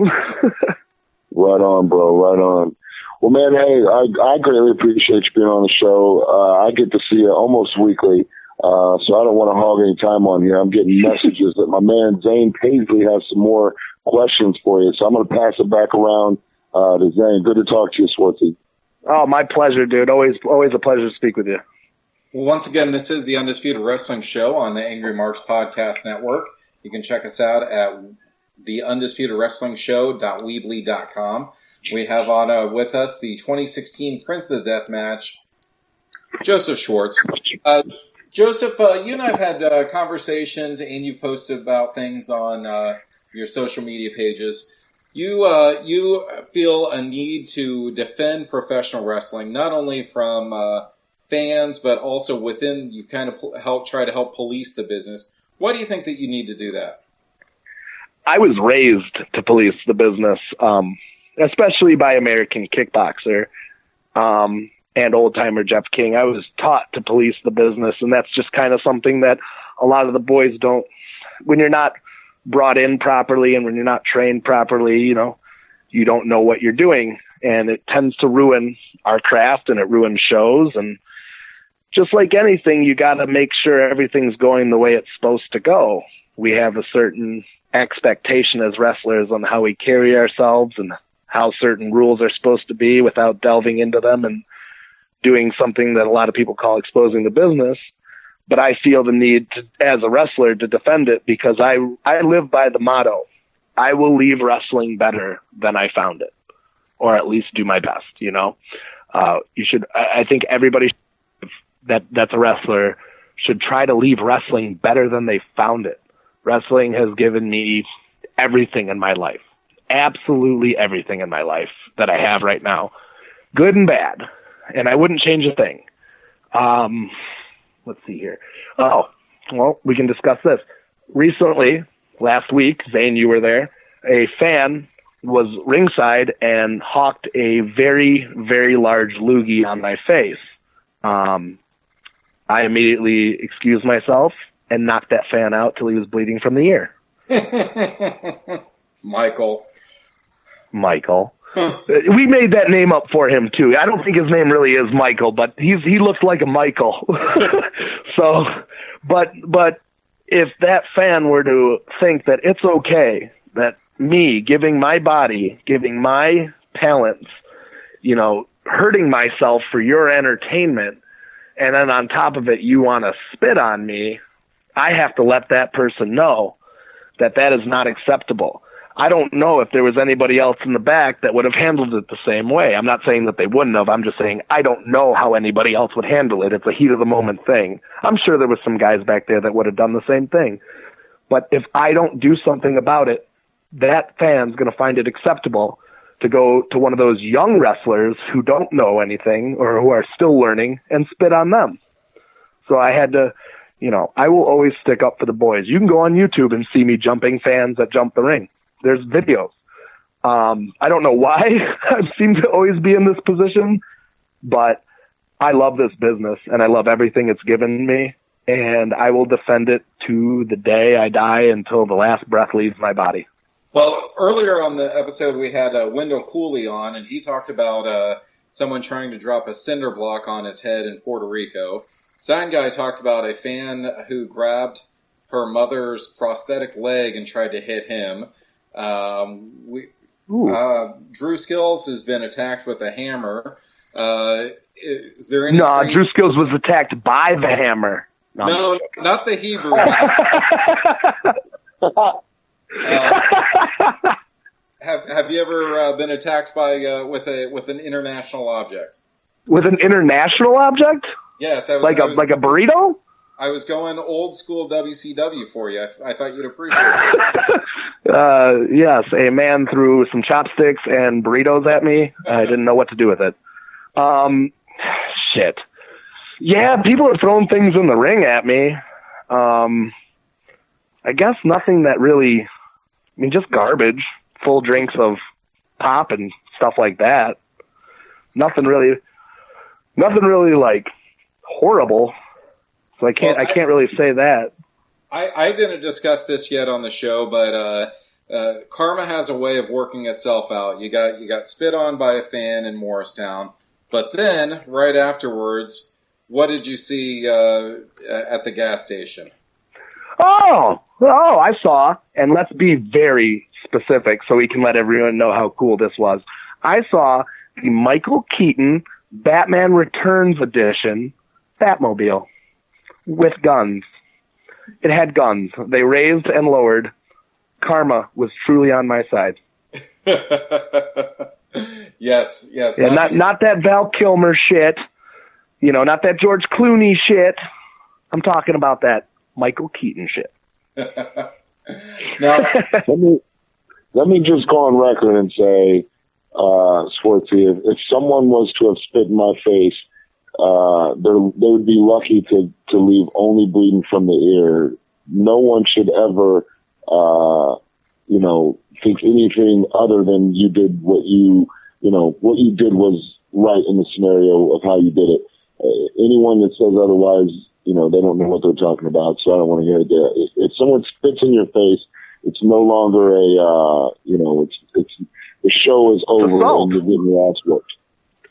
Right on, bro. Right on. Well, man, hey, I greatly appreciate you being on the show. I get to see you almost weekly, so I don't want to hog any time on here. I'm getting messages that my man Zane Paisley has some more questions for you, so I'm going to pass it back around to Zane. Good to talk to you, Schwartzy. Oh, my pleasure, dude. Always a pleasure to speak with you. Well, once again, this is the Undisputed Wrestling Show on the Angry Marks Podcast Network. You can check us out at theundisputedwrestlingshow.weebly.com. We have on with us the 2016 Prince of the Deathmatch, Joseph Schwartz. Joseph, you and I have had conversations, and you've posted about things on your social media pages. You feel a need to defend professional wrestling, not only from fans, but also within. You kind of try to help police the business. Why do you think that you need to do that? I was raised to police the business, especially by American Kickboxer and old-timer Jeff King. I was taught to police the business, and that's just kind of something that a lot of the boys don't. When you're not brought in properly and when you're not trained properly, you know, you don't know what you're doing, and it tends to ruin our craft, and it ruins shows. And just like anything, you got to make sure everything's going the way it's supposed to go. We have a certain expectation as wrestlers on how we carry ourselves and how certain rules are supposed to be without delving into them and doing something that a lot of people call exposing the business. But I feel the need to, as a wrestler, to defend it because I live by the motto, I will leave wrestling better than I found it, or at least do my best, you know. I think everybody that's a wrestler should try to leave wrestling better than they found it. Wrestling has given me everything in my life, absolutely everything in my life that I have right now, good and bad, and I wouldn't change a thing. Let's see here. Oh, well, we can discuss this. Recently, last week, Zane, you were there, a fan was ringside and hawked a very, very large loogie on my face. I immediately excused myself and knocked that fan out till he was bleeding from the ear. Michael. We made that name up for him too. I don't think his name really is Michael, but he looks like a Michael. So, but if that fan were to think that it's okay that me giving my body, giving my talents, you know, hurting myself for your entertainment, and then on top of it, you want to spit on me, I have to let that person know that that is not acceptable. I don't know if there was anybody else in the back that would have handled it the same way. I'm not saying that they wouldn't have. I'm just saying I don't know how anybody else would handle it. It's a heat of the moment thing. I'm sure there was some guys back there that would have done the same thing. But if I don't do something about it, that fan's going to find it acceptable to go to one of those young wrestlers who don't know anything or who are still learning and spit on them. So I had to, you know, I will always stick up for the boys. You can go on YouTube and see me jumping fans that jump the ring. There's videos. I don't know why I seem to always be in this position, but I love this business and I love everything it's given me, and I will defend it to the day I die until the last breath leaves my body. Well, earlier on the episode, we had Wendell Cooley on, and he talked about someone trying to drop a cinder block on his head in Puerto Rico. Sign Guy talked about a fan who grabbed her mother's prosthetic leg and tried to hit him. Drew Skills has been attacked with a hammer. Is there any? No, Drew Skills was attacked by the hammer. No, not the Hebrew. Have you ever been attacked by with an international object? With an international object? Yes, like a burrito. I was going old school WCW for you. I thought you'd appreciate it. Yes, a man threw some chopsticks and burritos at me. I didn't know what to do with it. Shit. Yeah, people are throwing things in the ring at me. I guess nothing that really, I mean, just garbage, full drinks of pop and stuff like that. Nothing really like horrible. So I can't really say that. I didn't discuss this yet on the show, but karma has a way of working itself out. You got spit on by a fan in Morristown, but then right afterwards, what did you see at the gas station? Oh, I saw, and let's be very specific so we can let everyone know how cool this was. I saw the Michael Keaton Batman Returns edition Batmobile with guns. It had guns. They raised and lowered. Karma was truly on my side. Yes. Yeah, not that Val Kilmer shit. You know, not that George Clooney shit. I'm talking about that Michael Keaton shit. Now, let me just go on record and say, Schwartzy, if someone was to have spit in my face, they would be lucky to leave only bleeding from the ear. No one should ever, think anything other than you did what you did was right in the scenario of how you did it. Anyone that says otherwise, they don't know what they're talking about, so I don't want to hear it. If someone spits in your face, it's no longer the show is over and you're getting your ass whooped.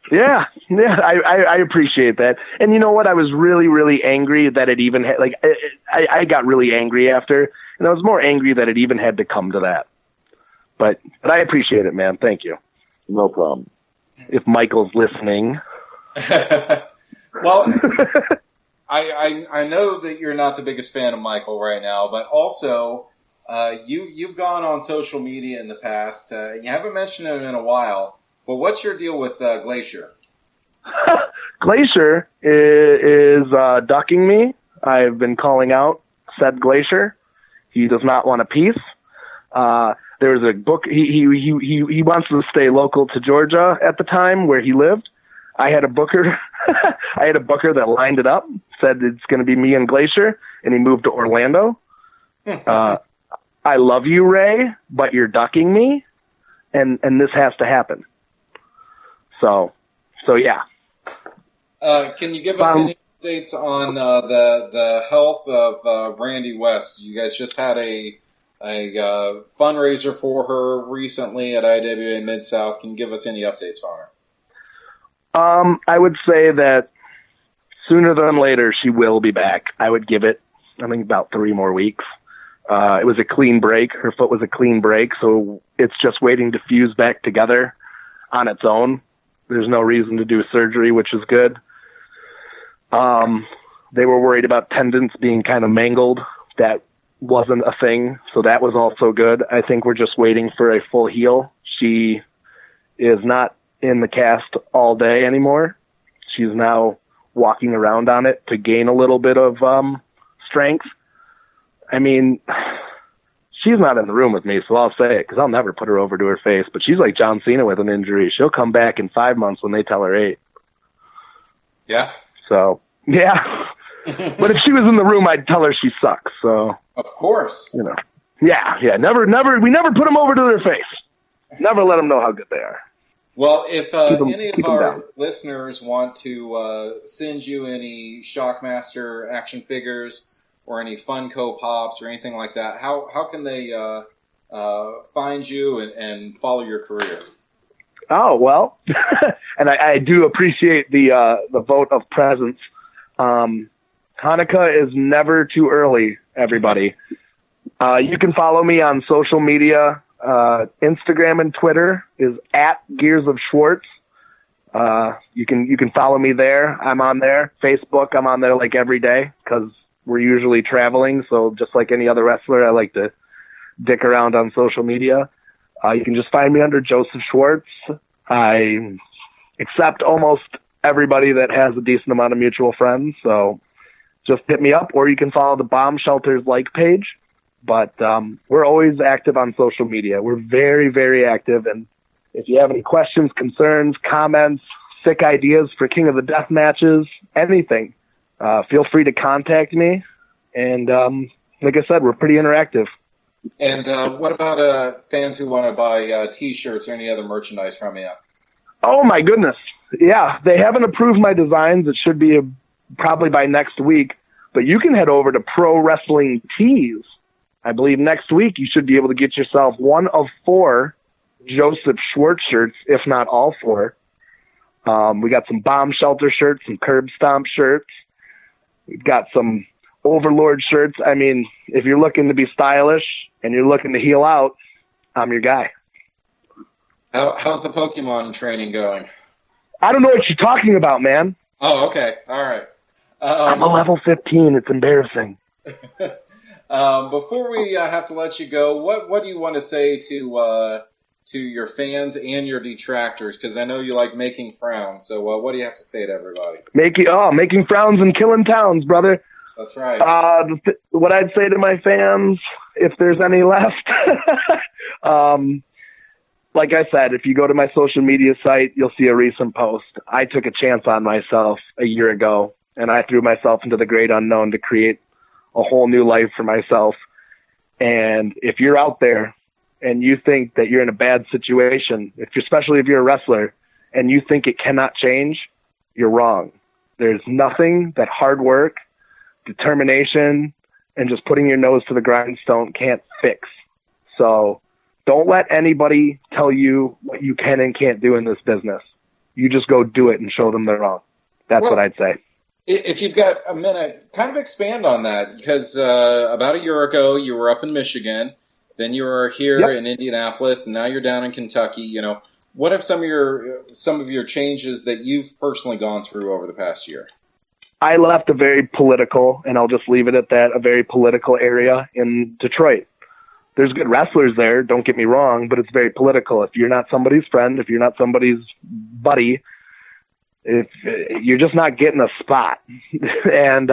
Yeah, I appreciate that. And you know what? I was really, really angry that it even had, I got really angry after, and I was more angry that it even had to come to that. But I appreciate it, man. Thank you. No problem. If Michael's listening. Well, I know that you're not the biggest fan of Michael right now, but also you've gone on social media in the past. You haven't mentioned him in a while, but what's your deal with Glacier? Glacier is ducking me. I've been calling out said Glacier. He does not want a piece. There's a book. He wants to stay local to Georgia at the time where he lived. I had a booker. I had a booker that lined it up, said it's going to be me and Glacier, and he moved to Orlando. I love you, Ray, but you're ducking me, and this has to happen. So yeah. Can you give us any updates on the health of Randy West? You guys just had a fundraiser for her recently at IWA Mid-South. Can you give us any updates on her? I would say that sooner than later she will be back. I would give it, I think, about 3 more weeks. It was a clean break. Her foot was a clean break, so it's just waiting to fuse back together on its own. There's no reason to do surgery, which is good. They were worried about tendons being kind of mangled. That wasn't a thing, so that was also good. I think we're just waiting for a full heal. She is not in the cast all day anymore. She's now walking around on it to gain a little bit of strength. I mean, she's not in the room with me, so I'll say it because I'll never put her over to her face, but she's like John Cena with an injury. She'll come back in 5 months when they tell her 8. Yeah. So, yeah. But if she was in the room, I'd tell her she sucks. So, of course. Yeah. We never put them over to their face. Never let them know how good they are. Well, if any of our listeners want to send you any Shockmaster action figures or any Funko Pops or anything like that, how can they find you and follow your career? Oh, well, and I do appreciate the vote of presence. Hanukkah is never too early, everybody. You can follow me on social media. Instagram and Twitter is @GearsOfSchwartz. You can follow me there. I'm on there. Facebook, I'm on there like every day because we're usually traveling. So just like any other wrestler, I like to dick around on social media. You can just find me under Joseph Schwartz. I accept almost everybody that has a decent amount of mutual friends. So just hit me up, or you can follow the Bomb Shelters like page. But we're always active on social media. We're very, very active. And if you have any questions, concerns, comments, sick ideas for King of the Death matches, anything, feel free to contact me. And like I said, we're pretty interactive. And what about fans who want to buy T-shirts or any other merchandise from you? Oh, my goodness. Yeah, they haven't approved my designs. It should be probably by next week. But you can head over to Pro Wrestling Tees. I believe next week you should be able to get yourself one of 4 Joseph Schwartz shirts, if not all 4. We got some Bomb Shelter shirts, some Curb Stomp shirts. We've got some Overlord shirts. I mean, if you're looking to be stylish and you're looking to heel out, I'm your guy. How's the Pokemon training going? I don't know what you're talking about, man. Oh, okay. All right. I'm a level 15. It's embarrassing. Before we have to let you go, what do you want to say to your fans and your detractors? Because I know you like making frowns. So what do you have to say to everybody? Making frowns and killing towns, brother. That's right. What I'd say to my fans, if there's any left, like I said, if you go to my social media site, you'll see a recent post. I took a chance on myself a year ago, and I threw myself into the great unknown to create a whole new life for myself. And if you're out there and you think that you're in a bad situation, especially if you're a wrestler and you think it cannot change, you're wrong. There's nothing that hard work, determination, and just putting your nose to the grindstone can't fix. So don't let anybody tell you what you can and can't do in this business. You just go do it and show them they're wrong. That's what I'd say. If you've got a minute, kind of expand on that, because about a year ago you were up in Michigan, then you were here in Indianapolis, and now you're down in Kentucky. You know, what have some of your changes that you've personally gone through over the past year? I left a very political, and I'll just leave it at that, a very political area in Detroit. There's good wrestlers there, don't get me wrong, but it's very political. If you're not somebody's friend, if you're not somebody's buddy, if you're just not getting a spot. And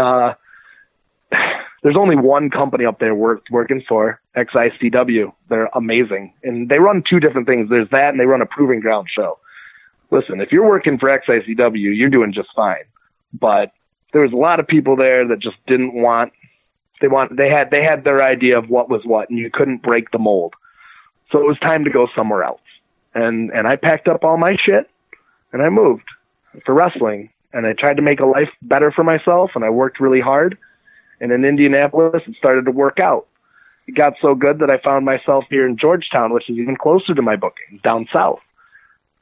there's only one company up there working for, XICW. They're amazing. And they run 2 different things. There's that, and they run a Proving Ground show. Listen, if you're working for XICW, you're doing just fine. But there was a lot of people there that just didn't want, they had their idea of what was what, and you couldn't break the mold. So it was time to go somewhere else. And I packed up all my shit, and I moved for wrestling, and I tried to make a life better for myself, and I worked really hard. And in Indianapolis, it started to work out. It got so good that I found myself here in Georgetown, which is even closer to my booking, down south.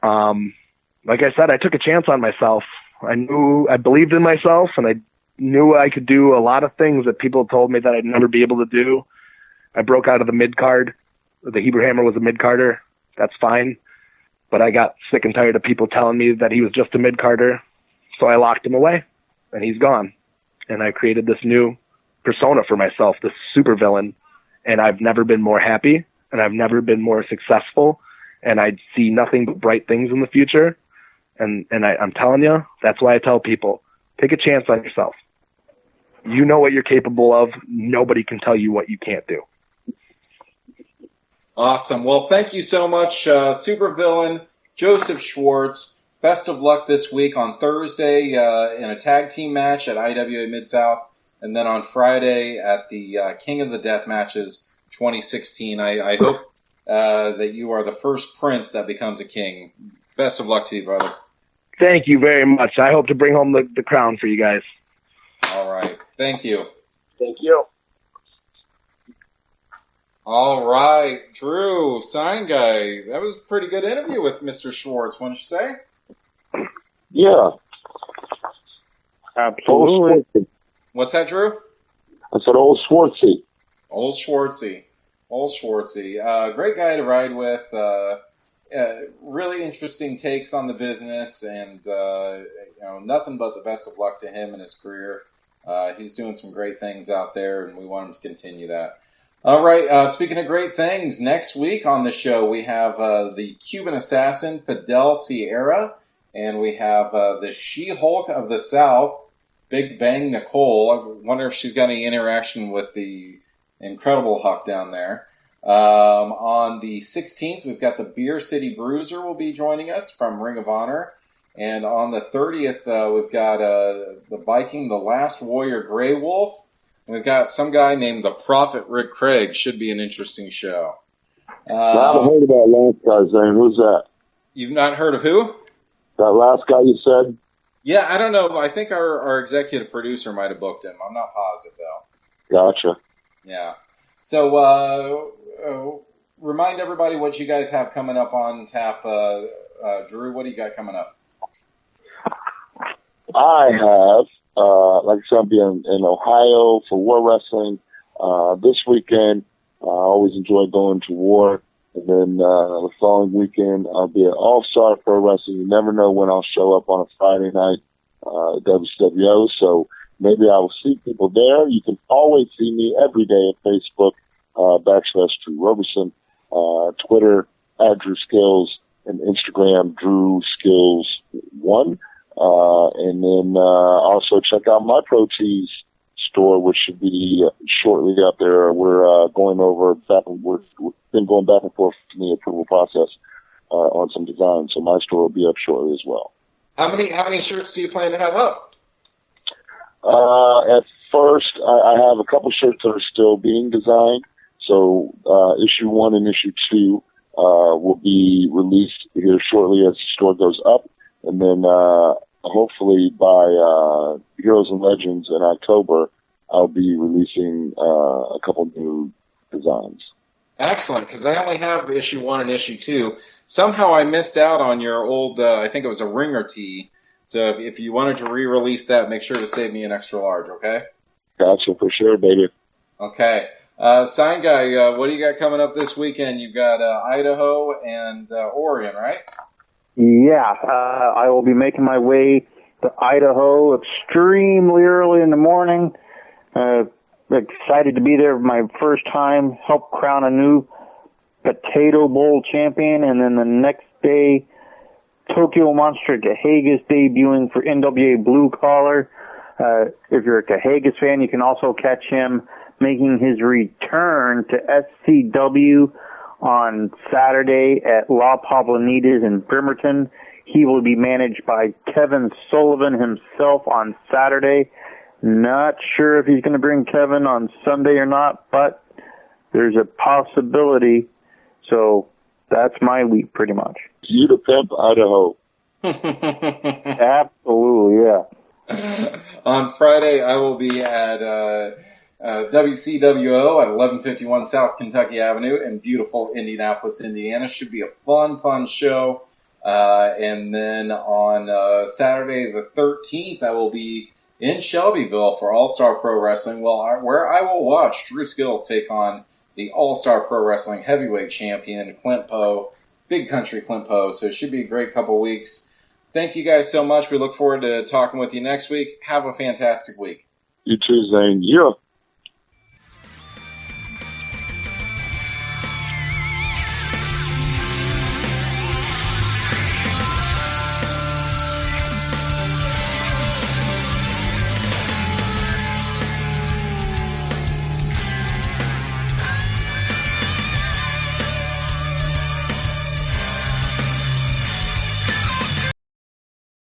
Like I said, I took a chance on myself. I believed in myself, and I knew I could do a lot of things that people told me that I'd never be able to do. I broke out of the mid-card. The Hebrew Hammer was a mid-carder. That's fine. But I got sick and tired of people telling me that he was just a mid-carder. So I locked him away, and he's gone. And I created this new persona for myself, this supervillain. And I've never been more happy, and I've never been more successful. And I see nothing but bright things in the future. And I'm telling you, that's why I tell people, take a chance on yourself. You know what you're capable of. Nobody can tell you what you can't do. Awesome. Well, thank you so much, supervillain Joseph Schwartz. Best of luck this week on Thursday in a tag team match at IWA Mid-South, and then on Friday at the King of the Death Matches 2016. I hope that you are the first prince that becomes a king. Best of luck to you, brother. Thank you very much. I hope to bring home the crown for you guys. All right. Thank you. Thank you. All right, Drew, sign guy. That was a pretty good interview with Mr. Schwartz, wouldn't you say? Yeah. Absolutely. What's that, Drew? I said old Schwartzy. Old Schwartzy. Great guy to ride with. Really interesting takes on the business, and nothing but the best of luck to him in his career. He's doing some great things out there, and we want him to continue that. All right, speaking of great things, next week on the show we have the Cuban assassin Fidel Sierra, and we have the She-Hulk of the South, Big Bang Nicole. I wonder if she's got any interaction with the Incredible Hulk down there. On the 16th, we've got the Beer City Bruiser will be joining us from Ring of Honor. And on the 30th, we've got the Viking, the Last Warrior Grey Wolf. And we've got some guy named the Prophet Rick Craig. Should be an interesting show. I haven't heard of that last guy's name. Who's that? You've not heard of who? That last guy you said? Yeah, I don't know. I think our executive producer might have booked him. I'm not positive, though. Gotcha. Yeah. So, remind everybody what you guys have coming up on tap. Drew, what do you got coming up? I have, like I said, I'll be in Ohio for War Wrestling this weekend. I always enjoy going to war. And then the following weekend, I'll be at All-Star Pro Wrestling. You never know when I'll show up on a Friday night at WCWO, so maybe I will see people there. You can always see me every day at Facebook, /Drew Roberson, Twitter, @Drew Skills, and Instagram, Drew Skills 1. And then also check out my Pro Tees store, which should be shortly up there. We're we've been going back and forth in the approval process on some designs, so my store will be up shortly as well. How many shirts do you plan to have up? At first, I have a couple shirts that are still being designed. So issue 1 and issue 2 will be released here shortly as the store goes up, and then hopefully by Heroes and Legends in October, I'll be releasing a couple new designs. Excellent, because I only have issue 1 and issue 2. Somehow I missed out on your old, I think it was a Ringer tee. So if you wanted to re-release that, make sure to save me an extra large, okay? Gotcha, for sure, baby. Okay. Sign Guy, what do you got coming up this weekend? You've got Idaho and Oregon, right? Yeah, I will be making my way to Idaho extremely early in the morning. Excited to be there for my first time, help crown a new Potato Bowl champion, and then the next day, Tokyo Monster Cahagas debuting for NWA Blue Collar. If you're a Cahagas fan, you can also catch him making his return to SCW on Saturday at La Poblanitas in Bremerton. He will be managed by Kevin Sullivan himself on Saturday. Not sure if he's going to bring Kevin on Sunday or not, but there's a possibility. So that's my week pretty much. You the pimp, Idaho. Absolutely, yeah. On Friday, I will be at WCWO at 1151 South Kentucky Avenue in beautiful Indianapolis, Indiana. Should be a fun show. And then on Saturday the 13th, I will be in Shelbyville for All-Star Pro Wrestling, where I will watch Drew Skills take on the All-Star Pro Wrestling heavyweight champion, Clint Poe, Big Country Clint Poe. So it should be a great couple weeks. Thank you guys so much. We look forward to talking with you next week. Have a fantastic week. You too, Zane. Yeah.